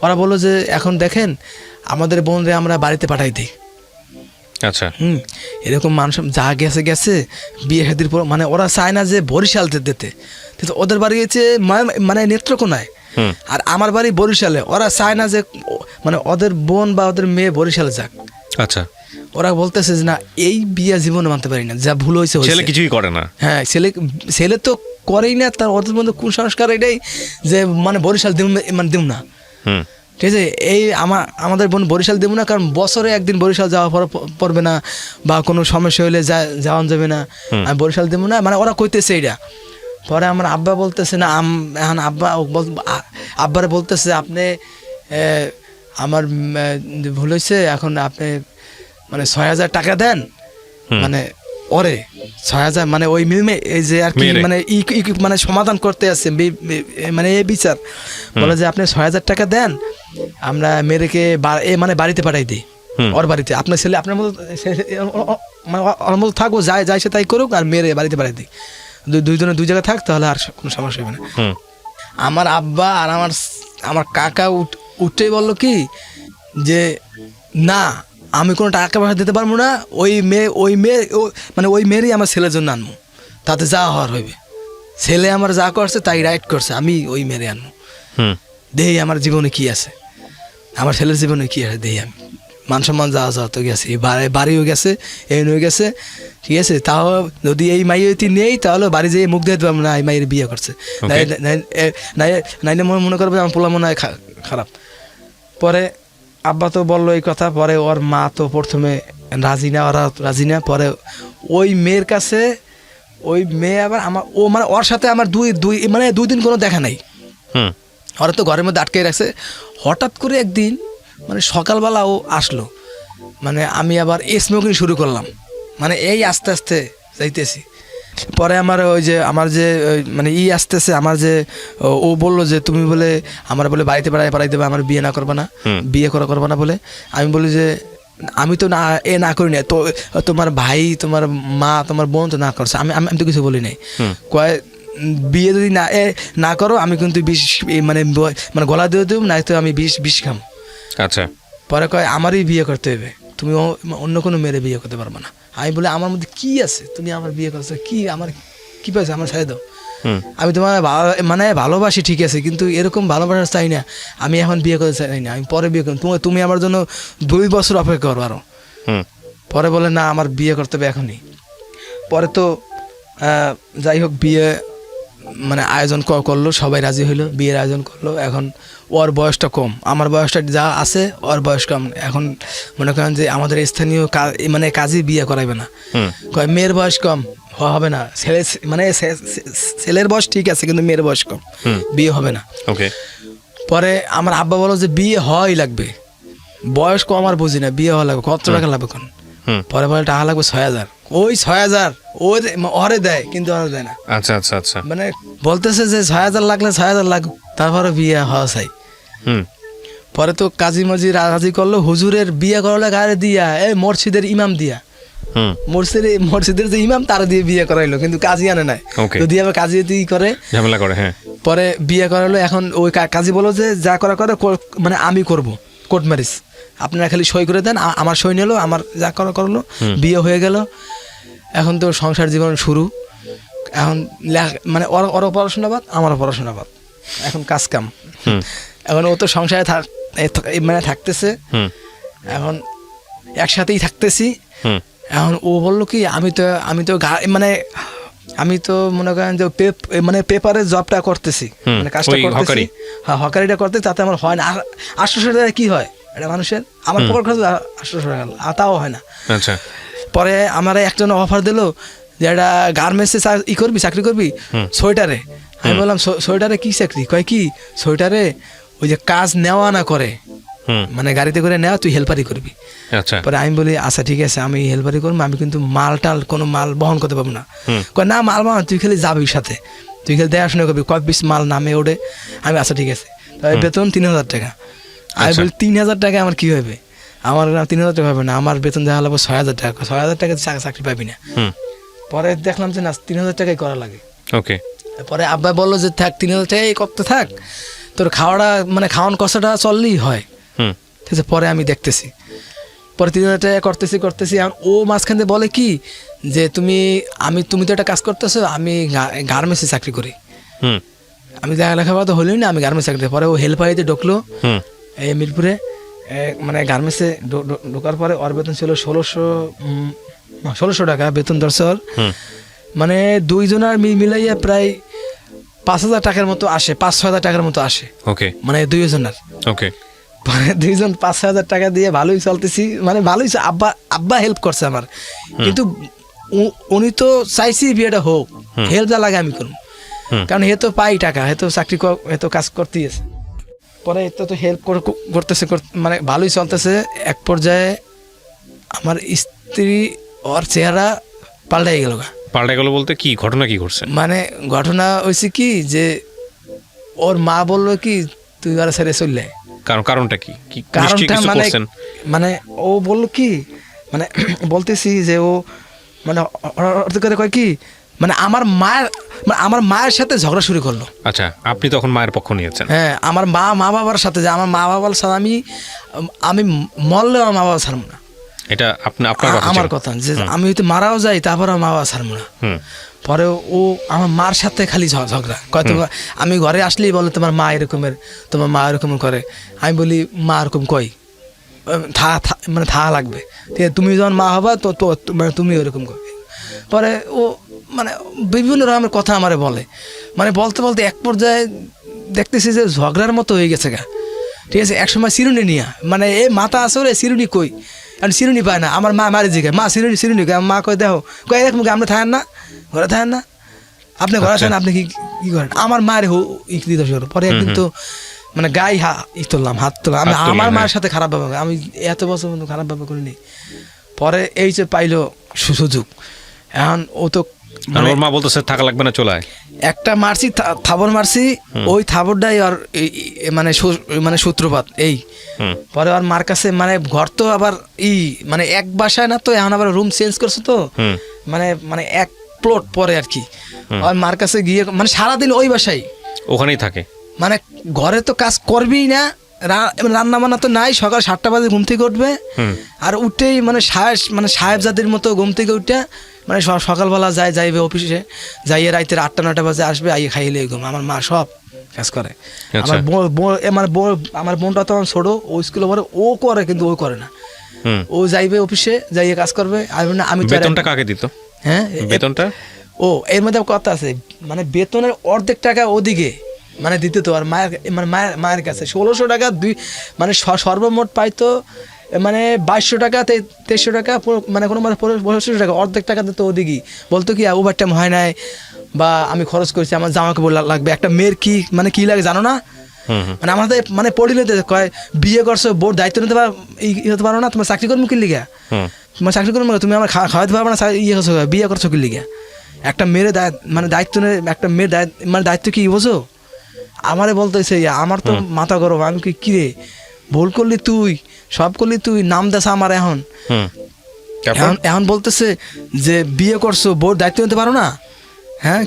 ওরা বললো যে এখন দেখেন আমাদের বোনরে আমরা বাড়িতে পাঠাই দিই। আচ্ছা, এরকম মানুষ যা গেছে বিয়ে শাদির পর, মানে ওরা চায় না যে বরিশাল দিতে, ওদের বাড়ি হচ্ছে মানে নেত্রকোনায়, আর আমার বাড়ি বরিশালে। ওরা চায় না যে মানে ওদের বোন বা ওদের মেয়ে বরিশালে যাক। আচ্ছা, ওরা বলতেছে যে না, এই বিয়ে জীবনে মানতে পারি না, যা ভুল হয়েছে। ছেলে কিছুই করে না। হ্যাঁ, ছেলে তো করেই না, তার ওদের মধ্যে কুসংস্কার এটাই যে মানে বরিশাল দিব না। ঠিক আছে, এই আমাদের বোন বরিশাল দেবো না, কারণ বছরে একদিন বরিশাল যাওয়া পড়বে না, বা কোনো সমস্যা হলে যাওয়া যাবে না, আমি বরিশাল দেবো না, মানে ওরা কইতেছে এইটা। পরে আমার আব্বা বলতেছে না, এখন আব্বারে বলতেছে আপনি আমার ভুল হয়েছে, এখন আপনি মানে 6,000 টাকা দেন, মানে ওরে 6,000 মানে ওই মিলমে এই যে আর কি মানে মানে সমাধান করতে আসছে মানে এই বিচার বলে যে আপনি 6,000 টাকা দেন, আমরা মেয়েকে মানে বাড়িতে পাঠাই দিই, ওর বাড়িতে আপনার ছেলে আপনার মতো মানে ওর মতো থাকবো, যাই সে তাই করুক, আর মেয়েরে বাড়িতে পাঠাই দিই, দুইজনে দুই জায়গায় থাক, তাহলে আর কোনো সমস্যা হবে না। আমার আব্বা আর আমার কাকা উঠেই বললো কি যে না, আমি কোনো টাকা পয়সা দিতে পারবো না, ওই মেয়ে মানে ওই মেয়েরই আমার ছেলের জন্য আনবো, তাতে যা হওয়ার হইবে, ছেলে আমার যা করছে তাই রাইট করছে, আমি ওই মেয়েরে আনবো, দেই আমার জীবনে কি আছে, আমার ছেলের জীবনে কি আছে দেই, আমি মান সম্মান যা যা তো গেছে, বাড়িও গেছে, এই হয়ে গেছে, ঠিক আছে, তাও যদি এই মাইয়েতি নেই তাহলে বাড়ি যেয়ে মুখ দিতে পারবো না এই মাইয়ের বিয়ে করছে, নাইলে মনে করবে আমার পোলা মনে হয় খারাপ। পরে আব্বা তো বললো এই কথা, পরে ওর মা তো প্রথমে রাজি না, ওরা রাজি না, পরে ওই মেয়ের কাছে ওই মেয়ে আবার আমার মানে ওর সাথে আমার দুই দিন কোনো দেখা নাই, ওরা তো ঘরের মধ্যে আটকে রাখছে। হঠাৎ করে একদিন মানে সকালবেলা ও আসলো, মানে আমি আবার স্মোকিং শুরু করলাম, মানে এই আস্তে আস্তে যাইতেছি। পরে আমার ওই যে আমার যে মানে আসতেছে আমার যে ও বললো যে তুমি বলে আমার বলে বাড়িতে পাড়াই দেবে, আমার বিয়ে না করবে না, বিয়ে করবো না বলে। আমি বলি যে আমি তো না করি না, তো তোমার ভাই তোমার মা তোমার বোন তো না করছে, আমি তো কিছু বলি নাই। কয় বিয়ে যদি না করো আমি কিন্তু বিষ মানে গলা দিয়ে দেব, না তো আমি বিষ খাম। আচ্ছা। পরে কয় আমারই বিয়ে করতে হবে, তুমি অন্য কোনো মেয়েরে বিয়ে করতে পারবে না। আমি বলি আমার মধ্যে কি আছে, তুমি আমার বিয়ে করছো, কি আমার কি পাইছে, আমার ছেড়ে দাও, আমি তোমার মানে ভালোবাসি ঠিক আছে, কিন্তু এরকম ভালোবাসা চাই না, আমি এখন বিয়ে করতে চাই না, আমি পরে বিয়ে করব, তুমি আমার জন্য 2 বছর অপেক্ষা করো আরো। পরে বলে না আমার বিয়ে করতে হবে এখনই। পরে তো যাই হোক বিয়ে মানে আয়োজন করলো, সবাই রাজি হইলো, বিয়ের আয়োজন করলো। এখন ওর বয়সটা কম, আমার বয়সটা যা আছে ওর বয়স কম। এখন মনে করেন যে আমাদের স্থানীয় মানে কাজে বিয়ে করাইবে না, কয় মেয়ের বয়স কম হবে না, মানে ছেলের বয়স ঠিক আছে কিন্তু মেয়ের বয়স কম, বিয়ে হবে না। পরে আমার আব্বা বলো যে বিয়ে হওয়াই লাগবে, বয়স কম আর বুঝি না, বিয়ে হওয়া লাগবে, কত টাকা লাগবে কোন? পরে বলে টাকা লাগবে 6,000, ওই 6,000 ওরে দেয় কিন্তু ওরে দেয় না। আচ্ছা আচ্ছা আচ্ছা, মানে বলতেছে যে 6,000 লাগলে 6,000 লাগুক, তারপরে বিয়ে হওয়া চাই। পরে তো কাজী মাজি রাজি করলো, হুজুরের বিয়ে করলে গায়ে দিয়া এই মসজিদের ইমাম দিয়া, মসজিদের যে ইমাম তারা দিয়ে বিয়ে করাইলো, কিন্তু কাজী আনে নাই, যদি আবার কাজী করে ঝামেলা করে। হ্যাঁ, পরে বিয়ে করাইলো। এখন ওই কাজী বলো যে যা করে মানে আমি করব, কোর্ট ম্যারেজ, আপনারা খালি সই করে দেন, আমার সই নিলো, আমার যা করলো, বিয়ে হয়ে গেল। এখন তো সংসার জীবন শুরু, এখন মানে ওরও পড়াশোনা বাদ, আমারও পড়াশোনা বাদ, এখন কাজ কাম। এখন ও তো সংসারে মানে থাকতেছে, এখন একসাথেই থাকতেছি। এখন ও বললো কি আমি তো মানে আমি তো মনে করেন যে মানে পেপারের জবটা করতেছি, মানে কাজটা করতেছি, হ্যাঁ হকারিটা করতে, তাতে আমার হয় না। 800 টাকা কি হয় এটা মানুষের, আমার পকেট খরচ 800 টাকা, তাও হয় না। আচ্ছা, পরে আমার একজন অফার দিল যে একটা গার্মেন্টসে চাকরি করবি সোয়েটারে। আমি বললাম সোয়েটারে কি চাকরি? কয় কি সোয়েটারে ওই যে কাজ নেওয়া না করে, মানে গাড়িতে করে নেওয়া, তুই হেল্পারি করবি। আচ্ছা, পরে আমি বলি আচ্ছা ঠিক আছে আমি হেল্পারি করবো, আমি কিন্তু কোনো মাল বহন করতে পারবো না। কয় না মাল বহন তুই খালি যাবি সাথে, তুই খালি দেখাশোনা করবি, কয় পিস মাল নামে ওঠে। আমি আচ্ছা ঠিক আছে, তবে বেতন 3,000 টাকা। আমি বলি 3,000 টাকা আমার কি হবে? আমার 3,000 টাকা হবে না, আমার বেতন দেখা লাগবে 6,000 টাকা। 6,000 টাকা চাকরি পাবি না। পরে দেখলাম যে না 3,000 টাকাই করা লাগে। ওকে, পরে আব্বা বললো যে থাক 3,000 টাকাই করতে থাক, তোর খাওয়াটা মানে খাওয়ান কষ্টটা চললেই হয়। ঠিক আছে, পরে আমি দেখতেছি, পরে 3,000 টাকা করতেছি। আর ও মাঝখানে বলে কি যে তুমি তো একটা কাজ করতেছো, আমি গার্মেন্টসে চাকরি করি। আমি লেখাপড়া তো হলোই না, আমি গার্মেন্টস চাকরি। পরে ও হেল্পারিতে ঢুকলো এই মিরপুরে, মানে গার্মেন্টসে ঢোকার পরে ওর বেতন ছিল 1,600 টাকা বেতন ধরছে ওর। মানে দুইজনের মিলাইয়া প্রায় 5,000 টাকার মতো আসে, 5-6,000 টাকার মতো আসে। ওকে, মানে দুইজনের। ওকে, দুইজন 5-6,000 টাকা দিয়ে ভালোই চলতেছি, মানে ভালোই। আব্বা হেল্প করছে আমার, কিন্তু উনি তো চাইছি বিয়েটা হোক, হেল্প যা লাগে আমি করব। কারণ হে তো পাই টাকা, হে তো চাকরি হে তো কাজ করতেই আছে। পরে এতে তো হেল্প করতেছে, মানে ভালোই চলতেছে। এক পর্যায়ে আমার স্ত্রী ওর চেহারা পাল্টাই গেল। পাল্টে গেল বলতে কি ঘটনা, কি ঘটছে? মানে ঘটনা হয়েছে কি যে ওর মা বললো কি তুই আর ছেড়ে চললে। কারণটা কি? কারণটা মানে ও বললো কি, মানে বলতেছি যে ও মানে কয় কি, মানে আমার মায়ের সাথে ঝগড়া শুরু করলো। আচ্ছা, আপনি তখন মায়ের পক্ষ নিয়েছেন? হ্যাঁ, আমার মা বাবার সাথে, যে আমার মা বাবার সাথে আমি মরলেও আমার মা বাবা ছাড়বো না। এটা আপনার কথা? আমার কথা যে আমি হয়তো মারাও যাই, তারপর আমার মা বাবা ছাড়বো না। পরে ও আমার মার সাথে খালি ঝগড়া কয়, তোমার আমি ঘরে আসলেই বলে তোমার মা এরকম করে। আমি বলি মা এরকম কই, মানে থা লাগবে, ঠিক আছে, তুমি যখন মা হবা তো মানে তুমি ওরকম করবে। পরে ও মানে বিভিন্ন রকমের কথা আমারে বলে, মানে বলতে বলতে এক পর্যায়ে দেখতেছি যে ঝগড়ার মতো হয়ে গেছে গা, ঠিক আছে। একসময় চিরুনি নিয়া, মানে এ মাথা আসলে চিরুনি কই, কারণ চিরুনি পায় না। আমার মা মারি জিজ্ঞাসা, মা চিরুনি কই? মা কই দেখো, কই এরকম আমরা থাকেন না, ঘরে থাকেন না, আপনি ঘরে আসেন, আপনি কি করেন? আমার মায়ের দিতে শুরু। পরে একদিন তো মানে গায়ে হাত তুললাম। আমি আমার মায়ের সাথে খারাপ ভাবে, আমি এত বছর খারাপ ভাবে করিনি। পরে এই যে পাইলো সুযোগ, এখন ও তো ওর মা বলতেছে থাকা লাগবে না, চলে আয়। একটা মারছি, থাবর মারছি, ওই থাবরটাই আর মানে সূত্রপাত এই। পরে আর মার কাছে, মানে ঘর তো আবার মানে এক বাসায় না তো, এখন আবার রুম চেঞ্জ করছে তো, মানে এক প্লট পরে আর কি। আর মার কাছে গিয়ে মানে সারাদিন ওই বাসায় ওখানেই থাকে, মানে ঘরে তো কাজ করবেই না, রান্না বান্না তো নাই। সকাল 7টা বাজে ঘুম থেকে উঠবে, আর উঠেই মানে সাহেবজাদের মতো ঘুম থেকে উঠে মানে সকালবেলা যাইবে অফিসে, যাইয়ে রাইতে 8টা-9টা বাজে আসবে, আইয়ে খাইলে ঘুম। আমার মা সব কাজ করে। আমার বোনটা তো ছোট, ও স্কুলে পড়ে, ও করে কিন্তু ও করে না। ও যাইবে অফিসে, যাইয়ে কাজ করবে। আমি বেতনটা কাকে দিত? হ্যাঁ, বেতনটা ও এর মধ্যে কথা আছে, মানে বেতনের অর্ধেক টাকা ওদিকে মানে দিত তো, আর মায়ের কাছে 1600 টাকা মানে সর্বমোট পাইতো মানে 2200 টাকা 2300 টাকা, মানে কোনো মানে 2500 টাকা, অর্ধেক টাকা দিত ওদিকেই। বলতো কি ওভার টাইম হয় নাই, বা আমি খরচ করছি, আমার জামা কাপড় লাগবে। একটা মেয়ের কি লাগে জানো না? মানে আমাদের মানে পড়িলে কয় বিয়ে করছো, বোর দায়িত্ব নিতে হতে পারো না, তোমার চাকরি করবো কি লিগা? তোমার চাকরি করবো, তুমি আমার খাওয়াতে পারবো না, বিয়ে করছো কি লিগা? একটা মেয়ের মানে দায়িত্ব নেই, একটা মেয়ের মানে দায়িত্ব কি বোঝো? আমারে বলতেছে, আমার তো মাথা গরম। আমি কি রে, ভুল করলি তুই, সব করলি তুই, নাম দেশ আমার। এখন বলতেছে যে বিয়ে করছো, বোর দায়িত্ব নিতে পারো না, হ্যাঁ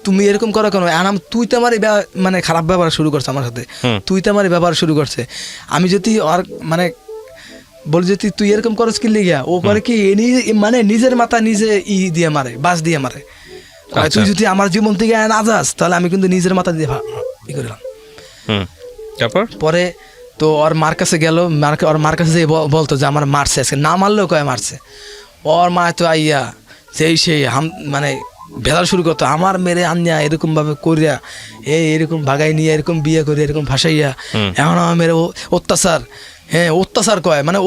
তুমি এরকম করো কেন? তুই তো আমার মানে খারাপ ব্যবহার শুরু করছে আমার সাথে, তুই তো আমার ব্যবহার শুরু করছে। আমি যদি আর মানে বলি যে তুই এরকম করছ কি লিগা, ও করে কি মানে নিজের মাথা নিজে দিয়ে মারে, বাস দিয়ে মারে। তুই যদি আমার জীবন থেকে না যাস, তাহলে আমি কিন্তু নিজের মাথা দিয়ে করলাম। পরে তো ওর মার কাছে গেল, ওর মার কাছে যে বলতো যে আমার মারছে, আজকে না মারলেও কয় মারছে। ওর মা তো আইয়া সেই মানে ভেজাল শুরু করতো, আমার মেরে আনিয়া এরকম ভাবে করিয়া এরকম ভাগাই নিয়ে এরকম বিয়ে করে এরকম ভাসাইয়া, এখন আমার মেরে অত্যাচার, হ্যাঁ অত্যাচার কয়। মানে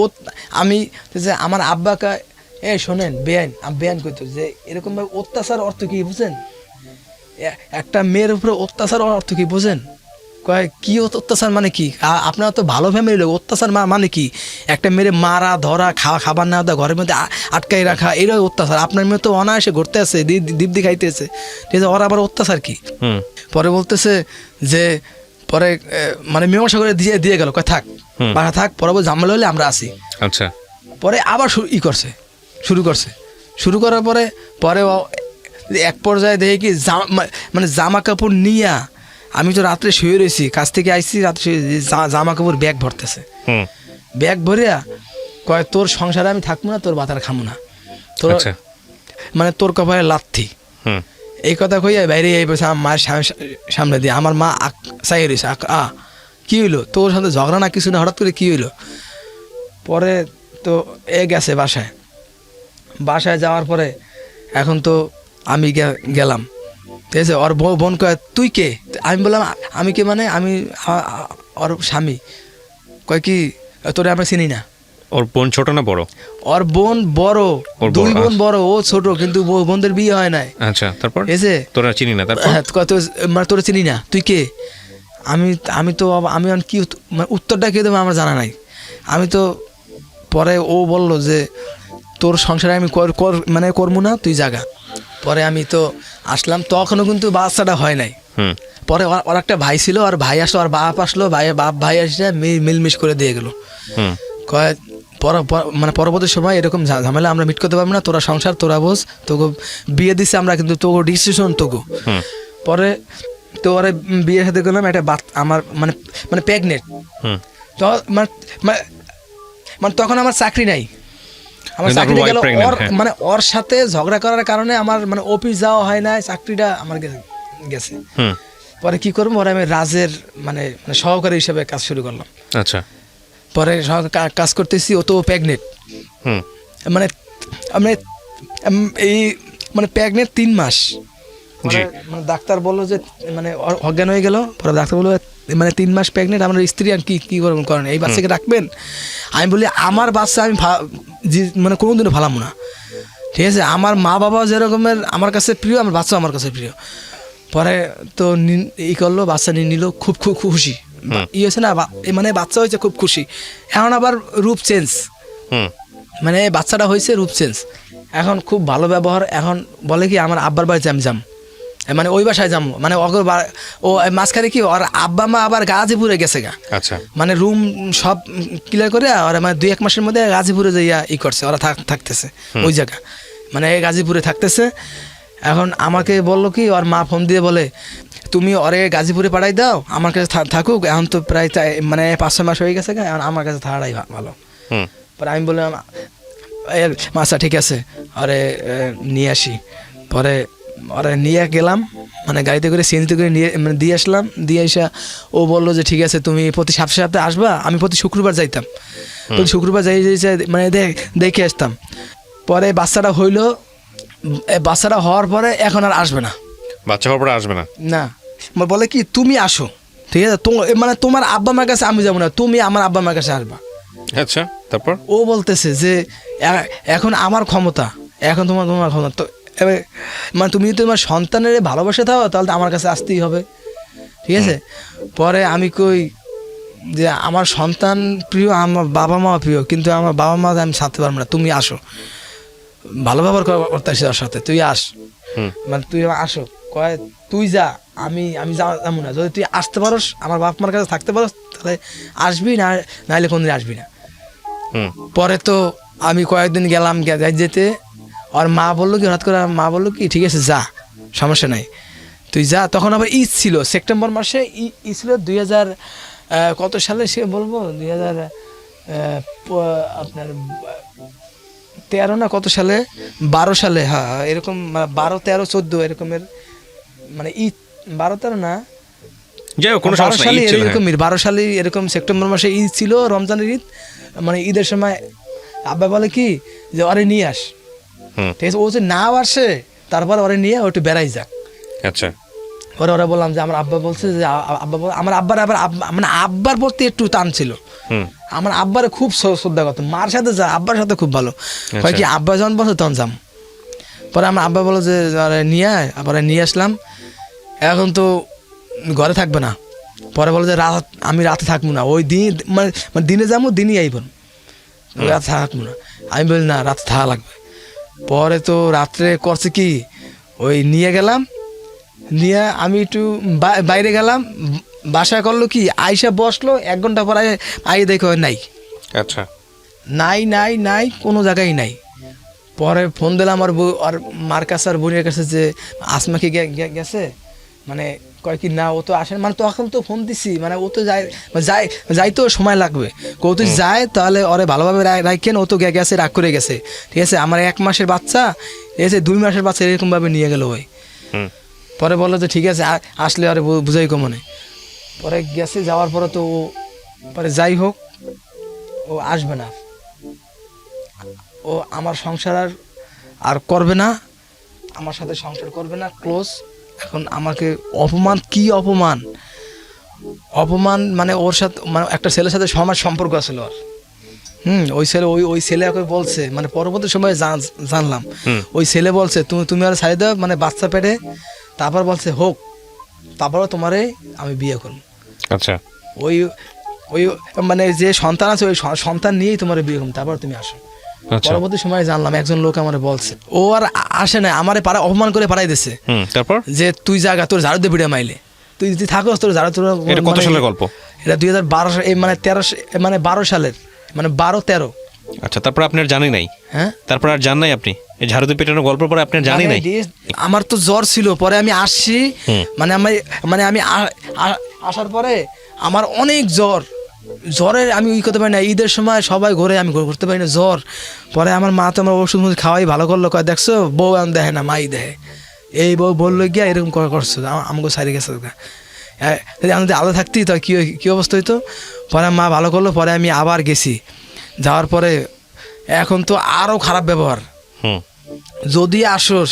আমি যে আমার আব্বা কয়, শোনেন বেআইন করতো যে এরকম ভাবে অত্যাচার অর্থ কি বুঝেন? একটা মেয়ের উপরে অত্যাচার অর্থ কি বুঝেন? কয় কি অত্যাচার মানে কি? আপনারা তো ভালো ফ্যামিলি লোক, অত্যাচার মানে কি? একটা মেয়ের মারা ধরা, খাবার না দেওয়া, ঘরের মধ্যে আটকাই রাখা, এরাই অত্যাচার। আপনার মেয়ে তো অনায়াসে ঘুরতে আছে, দীপ্তি খাইতেছে, ঠিক আছে, ওরা আবার অত্যাচার কি? পরে বলতেছে যে পরে মানে মীমাংসা করে দিয়ে গেল, কয় থাক বাসা থাক, পরে ঝামেলা হলে আমরা আসি। আচ্ছা, পরে আবার শুরু করার পরে এক পর্যায়ে দেখে কি মানে জামা কাপড় নিয়া, আমি তো রাত্রে শুয়ে রয়েছি, কাছ থেকে আইসি, রাত্রে জামা কাপড় ব্যাগ ভরতেছে, ব্যাগ ভরিয়া কয় তোর সংসারে আমি থাকবো না, তোর বাতার খামো না, তোর মানে তোর কপালে লাথি। এই কথা কইয়া বাইরে এই বসে আমার মায়ের সামনে দিয়ে, আমার মা চাই রয়েছে, কি হইলো তোর সাথে ঝগড়া না কিছু না, হঠাৎ করে কি হইলো? পরে তো গেছে বাসায় যাওয়ার পরে এখন তো আমি গেলাম, ঠিক আছে। ওর বোন কয় তুই কে? আমি বললাম আমি কে মানে আমি ওর স্বামী। কয় কি তোরে আমরা চিনি না। ও ওর বোন ছোট না বড়? ওর বোন বড়, ওর বড়, 2 বোন বড়, ও ছোট, কিন্তু বোনদের বিয়ে হয় নাই। আচ্ছা, তারপর এসে তোরা চিনি না? তারপর হ্যাঁ, কত মানে তোরা চিনি না, তুই কে? আমি তো আমি কি মানে উত্তরটা কে দেবো আমার জানা নাই। আমি তো পরে ও বললো যে তোর সংসারে আমি মানে করবো না, তুই জাগা। পরে আমি তো আসলাম, তখনও কিন্তু বাচ্চাটা হয় নাই। পরে ওর একটা ভাই ছিল, আর ভাই আসলো, আর বাপ আসলো, ভাই আসলে মিলমিশ করে দিয়ে গেলো। কয় মানে পরবর্তী সময় এরকম ঝামেলা আমরা মিট করতে পারবো না, তোরা সংসার তোরা বোঝ, তোকে বিয়ে দিচ্ছে আমরা, কিন্তু তোকে ডিসিশন তোকে। পরে তো ওরা বিয়ের সাথে করলাম, একটা আমার মানে মানে প্রেগনেন্ট। তো মানে তখন আমার চাকরি নাই, আমার চাকরিটা গেল ওর মানে ওর সাথে ঝগড়া করার কারণে আমার মানে অফিস যাওয়া হয় না, চাকরিটা আমার গেছে। পরে কি করবো, ওরা আমি রাজের মানে সহকারী হিসেবে কাজ শুরু করলাম। আচ্ছা, পরে কাজ করতেছি, ও তো প্রেগনেন্ট, মানে আমি এই মানে প্রেগনেন্ট 3 মাস। মানে ডাক্তার বললো যে মানে অজ্ঞান হয়ে গেল। পরে ডাক্তার বললো মানে 3 মাস প্রেগনেন্ট, আমার স্ত্রী আর কি করেন, এই বাচ্চাকে রাখবেন? আমি বলি আমার বাচ্চা আমি মানে কোনোদিনও ভালাম না, ঠিক আছে? আমার মা বাবা যেরকমের আমার কাছে প্রিয়, আমার বাচ্চা আমার কাছে প্রিয়। পরে তো ই করলো, বাচ্চা নিয়ে নিল, খুব খুব খুশি ই হয়েছে না, মানে বাচ্চা হয়েছে, খুব খুশি। এখন আবার রূপ চেঞ্জ, মানে বাচ্চাটা হয়েছে রূপ চেঞ্জ, এখন খুব ভালো ব্যবহার। এখন বলে কি আমার আব্বার বাড়িতে আমি যাম, মানে ওই বাসায় যাবো, মানে ও মাঝখানে কি ওর আব্বা মা আবার গাজীপুরে গেছে গা। আচ্ছা, মানে রুম সব ক্লিয়ার করে ওরা মানে 2-1 মাসের মধ্যে গাজীপুরে যাইয়া ই করছে, ওরা থাকতেছে ওই জায়গা, মানে গাজীপুরে থাকতেছে। এখন আমাকে বললো কি, ওর মা ফোন দিয়ে বলে তুমি ওরে গাজীপুরে পাঠাই দাও, আমার কাছে থাকুক, এখন তো প্রায় মানে 5-6 মাস হয়ে গেছে গা, এখন আমার কাছে থাকাটাই ভালো। পরে আমি বললাম আচ্ছা ঠিক আছে, আরে নিয়ে আসি। পরে ওরা নিয়ে গেলাম, মানে গাড়িতে করে সিএনজিতে করে নিয়ে মানে দিয়ে আসলাম। দিয়ে এসে ও বললো যে ঠিক আছে তুমি প্রতি সপ্তাহে আসবা। আমি প্রতি শুক্রবার যাইতাম, প্রতি শুক্রবার যাই মানে দেখে আসতাম। পরে বাচ্চাটা হইলো, বাচ্চাটা হওয়ার পরে এখন আর আসবে না, বাচ্চা হওয়ার পরে আসবে না। না, বলে কি তুমি আসো, ঠিক আছে, মানে তোমার আব্বা মার কাছে আমি যাবো না, তুমি আমার আব্বা মার কাছে আসবা। আচ্ছা, তারপর ও বলতেছে যে এখন আমার ক্ষমতা, এখন তোমার ক্ষমতা, তো মানে তুমি যদি তোমার সন্তানের ভালোবাসা থাও তাহলে তো আমার কাছে আসতেই হবে, ঠিক আছে? পরে আমি কই যে আমার সন্তান প্রিয়, আমার বাবা মা প্রিয়, কিন্তু আমার বাবা মা আমি ছাড়তে পারবো না, তুমি আসো, ভালো ব্যবহার করতে আসি ওর সাথে, তুই আস, মানে তুই আসো। কয় তুই যা, আমি যাবো না, যদি তুই আসতে পারোস আমার বাপ মার কাছে থাকতে পারোস তাহলে আসবি, না নাহলে কোনদিন আসবি না। পরে তো আমি কয়েকদিন গেলাম, যেতে আর মা বললো কি, হঠাৎ করে মা বললো কি ঠিক আছে যা, সমস্যা নাই, তুই যা। তখন আবার ঈদ ছিল, সেপ্টেম্বর মাসে ঈদ ছিল 2000 কত সালে সে বলবো 2000 আপনার 13 না কত সালে, 12 সালে, হ্যাঁ এরকম 12, 13, 14 এরকমের মানে ঈদ, 12-13 না, যাই হোক কোনো সমস্যা সালে এরকম 12 সালে এরকম সেপ্টেম্বর মাসে ঈদ ছিল, রমজানের ঈদ। মানে ঈদের সময় আব্বা বলে কি যে ওরে নিয়ে আস, ঠিক আছে? ও যে না আসে তারপর ওরে নিয়ে ও একটু বেড়াই যাক। আচ্ছা, পরে ওরা বললাম যে আমার আব্বা বলছে যে আমার আব্বার আবার মানে আব্বার প্রতি একটু টান ছিল, আমার আব্বারে খুব শ্রদ্ধা করতো, মার সাথে যা আব্বার সাথে খুব ভালো হয় কি, আব্বা যখন বলছে তখন যাম। পরে আমার আব্বা বলো যে নিয়ে আয়, আবার নিয়ে আসলাম। এখন তো ঘরে থাকবে না, পরে বলো যে আমি রাতে থাকবো না, ওই দিন মানে দিনে যাবো দিনই আইব, রাতে থাকবো না। আমি বলি না, রাতে থাকা লাগবে। পরে তো রাত্রে করছে কি, ওই নিয়ে গেলাম, নিয়ে আমি একটু বাইরে গেলাম, বাসায় করলো কি আইসা বসলো, 1 ঘন্টা পর আইয়ে দেখো নাই। আচ্ছা, নাই কোনো জায়গায় নাই। পরে ফোন দিলাম আর মার কাছে আর বোনের কাছে যে আসমা কি গেছে, মানে কয় কি না ও তো আসেন, মানে তখন তো ফোন দিছি, মানে ও তো যাইতো সময় লাগবে, কেউ তো যায় তাহলে ওরে ভালোভাবে রাখেন, ও তো গেছে রাগ করে গেছে, ঠিক আছে? আমার 1 মাসের বাচ্চা, ঠিক আছে, 2 মাসের বাচ্চা এরকমভাবে নিয়ে গেল ওই। পরে বললো যে ঠিক আছে আসলে আরে বুঝাই কমনে। পরে গেছে, যাওয়ার পরে তো ও পরে যাই হোক ও আসবে না, ও আমার সংসার আর করবে না, আমার সাথে সংসার করবে না, ক্লোজ। এখন আমাকে অপমান, কি অপমান মানে ওর সাথে মানে একটা ছেলের সাথে সমাজ সম্পর্ক আছিল ওর, ওই ছেলে ওই ছেলে ওকে বলছে, মানে পরবর্তী সময় জানলাম ওই ছেলে বলছে তুমি আর ছাড়ি দাও, মানে বাচ্চা পেটে, তারপর বলছে হোক, তারপরে তোমারে আমি বিয়ে করবো। আচ্ছা, ওই ওই মানে যে সন্তান আছে ওই সন্তান নিয়েই তোমার বিয়ে করবো, তারপর তুমি আসো। পরবর্তী সময় জানলাম একজন লোক আমার বলছে, ও আর আসে না, আমারে অপমান করে পাঠাই দিছে। তারপর যে তুই জায়গা তোর ঝাড়ু দিয়ে ভিড়ে মাইলে, তুই যদি থাকোস তোর ঝাড়ু তোর। এটা কত সালের গল্প? এটা 2012 মানে 12 সালের, মানে 12-13। আচ্ছা, তারপর আপনি আর জানেন নাই? হ্যাঁ, তারপর আর জান নাই আপনি এই ঝাড়ু দিয়ে পেটানোর গল্প পরে আপনি জানেন নাই? আমার তো জ্বর ছিল, পরে আমি আসছি, মানে আমি আসার পরে আমার অনেক জ্বরের আমি ওই করতে পারি না। ঈদের সময় সবাই ঘরে, আমি করতে পারি না, জ্বর। পরে আমার মা তো আমার ওষুধ খাওয়াই ভালো করলো, কয় দেখছো বউ আমি দেখে না, মাই দেখে, এই বউ বললো গিয়া এরকম করছো, আমাকে সারি গেছে। আমি আলাদা থাকতি তো কী অবস্থা হইতো। পরে মা ভালো করলো, পরে আমি আবার গেছি। যাওয়ার পরে এখন তো আরও খারাপ ব্যবহার। যদি আসোস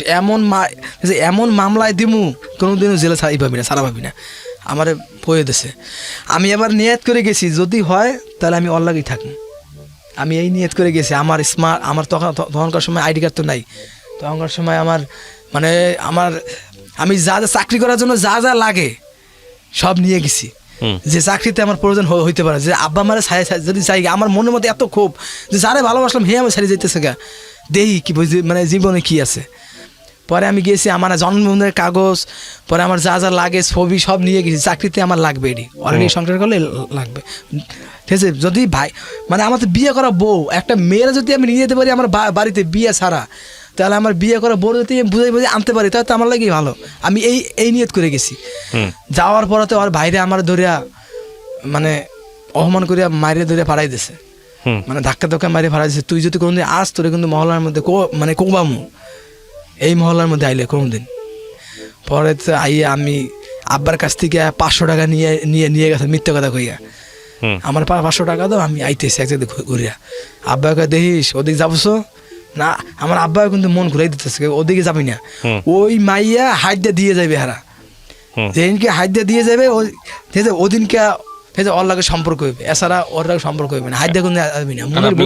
এমন মামলায় দিমু কোনোদিনও জেলে ছাড়াই পাবি না, ছাড়া পাবি না, আমার পয়ে দিছে। আমি আবার নিয়ত করে গেছি যদি হয় তাহলে আমি ওর লাগেই থাকবো। আমি এই নিয়ত করে গেছি। আমার তখনকার সময় আইডি কার্ড তো নাই, তখনকার সময় আমি যা চাকরি করার জন্য যা লাগে সব নিয়ে গেছি, যে চাকরিতে আমার প্রয়োজন হইতে পারে, যে আব্বা আমার যদি চাই, আমার মনের মধ্যে এত ক্ষোভ যে যারে ভালোবাসলাম হে আমার ছাড়িয়ে যেতেছে গা, দেই কি মানে জীবনে কি আছে। পরে আমি গেছি, আমার জন্মদিনের কাগজ, পরে আমার যা লাগে ছবি সব নিয়ে গেছি, চাকরিতে আমার লাগবে, এটি অলরেডি সংসার করলে লাগবে, ঠিক আছে। যদি ভাই মানে আমার তো বিয়ে করা বউ, একটা মেয়েরা যদি আমি নিয়ে যেতে পারি আমার বাড়িতে বিয়ে ছাড়া, তাহলে আমার বিয়ে করা বউ যদি বুঝে আনতে পারি তাহলে তো আমার লাগেই ভালো। আমি এই নিয়ত করে গেছি। যাওয়ার পরে তো আর বাইরে আমার ধরিয়া মানে অপমান করিয়া মাইরে ধরিয়া পাড়াই দিছে, মানে ধাক্কা মাইরে পাড়াই দিছে। তুই যদি কোনোদিন আস তোরে কিন্তু মহল্লার মধ্যে মানে কোবামু, এই মহল্লার মধ্যে আইলে কোনোদিন। পরে তো আইয়া আমি আব্বার কাছ থেকে 500 টাকা নিয়ে গেছে, মিথ্যে কথা কইয়া। আমার 500 টাকা দাও, আমি আইতেছি এক জায়গায় ঘুরিয়া। আব্বাকে দেখিস ওদিকে যাবছো না, আমার আব্বা কিন্তু মন ঘুরাই দিতেছে, ওদিকে যাবি না। ওই মাইয়া হাইট দিয়ে যাবে, হারা যেদিনকে হাইট দিয়ে যাবে ওদিনকে ওর লাগে সম্পর্ক হইবে, এছাড়া ওর লাগে সম্পর্ক হইবে না। হাইট দিয়ে কিন্তু আসবি না।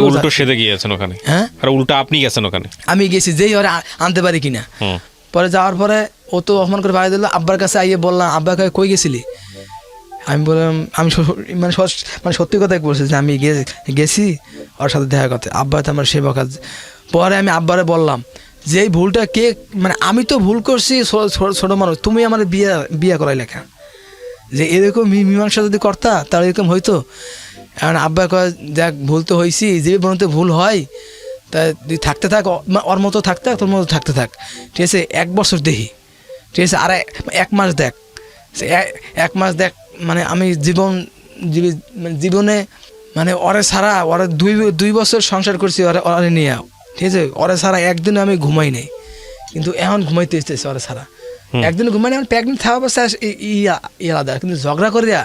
উল্টো সেদে গিয়েছেন ওখানে? হ্যাঁ, আর উল্টা আপনি গেছেন ওখানে? আমি গেছি যেই ওরা আনতে পারি কিনা। পরে যাওয়ার পরে ও তো অপমান করে বাড়ি দিল। আব্বার কাছে আইয়ে বললাম, আব্বাকে কই গেছিলি? আমি বললাম, আমি মানে সত্যি কথাই বলছি যে আমি গেছি ওর সাথে দেখা করতে। আব্বা তো আমার সেবা কাজ। পরে আমি আব্বারে বললাম যে এই ভুলটা মানে আমি তো ভুল করছি, ছোট মানুষ, তুমি আমার বিয়ে করাই লেখা, যে এরকম মীমাংসা যদি করতা তাহলে এরকম হইতো। এখন আব্বা কয় দেখ ভুল তো হয়েছি, যে বলতে ভুল হয় তা তুই থাকতে থাক, ওর মতো থাকতে থাক, তোর মতো থাকতে থাক, ঠিক আছে। 1 বছর দেখি, ঠিক আছে, আর 1 মাস দেখ, 1 মাস দেখ। মানে আমি জীবনে মানে ওরে ছাড়া, ওরা 2 বছর সংসার করছি ওরে নিয়ে, ঠিক আছে। ওরে ছাড়া একদিন আমি ঘুমাই নাই, কিন্তু এখন ঘুমাইতে এসেছে ওরে ছাড়া। একদিন ঘুমাই নাই, প্রেগনেন্ট থাকা অবস্থায় আলাদা, কিন্তু ঝগড়া করিয়া,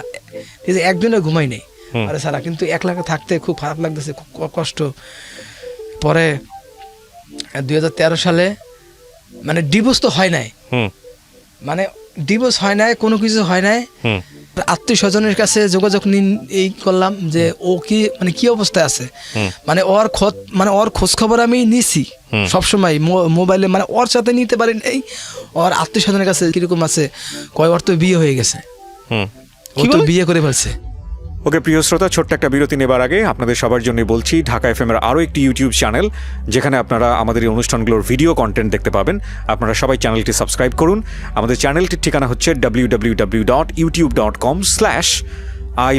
ঠিক আছে, একদিনও ঘুমাই নাই ওরে ছাড়া। কিন্তু একলা থাকতে খুব খারাপ লাগতেছে, খুব কষ্ট। পরে 2013 সালে মানে ডিভোর্স তো হয় নাই, মানে ডিভোর্স হয় নাই, কোনো কিছু হয় নাই। আত্মীয় স্বজনের কাছে যোগাযোগ এই করলাম যে ও কি অবস্থায় আছে, মানে ওর খোঁজ খবর আমি নিছি সবসময় মোবাইলে, মানে ওর সাথে নিতে পারি এই ওর আত্মীয় স্বজনের কাছে কিরকম আছে, কয় ওর তো বিয়ে হয়ে গেছে, ও তো বিয়ে করে ফেলছে। ওকে প্রিয় শ্রোতা, ছোট্ট একটা বিরতি নেবার আগে আপনাদের সবার জন্য বলছি, ঢাকা এফএম-এর আরও একটি ইউটিউব চ্যানেল যেখানে আপনারা আমাদের এই অনুষ্ঠানগুলোর ভিডিও কন্টেন্ট দেখতে পাবেন। আপনারা সবাই চ্যানেলটি সাবস্ক্রাইব করুন। আমাদের চ্যানেলটির ঠিকানা হচ্ছে www.youtube.com/I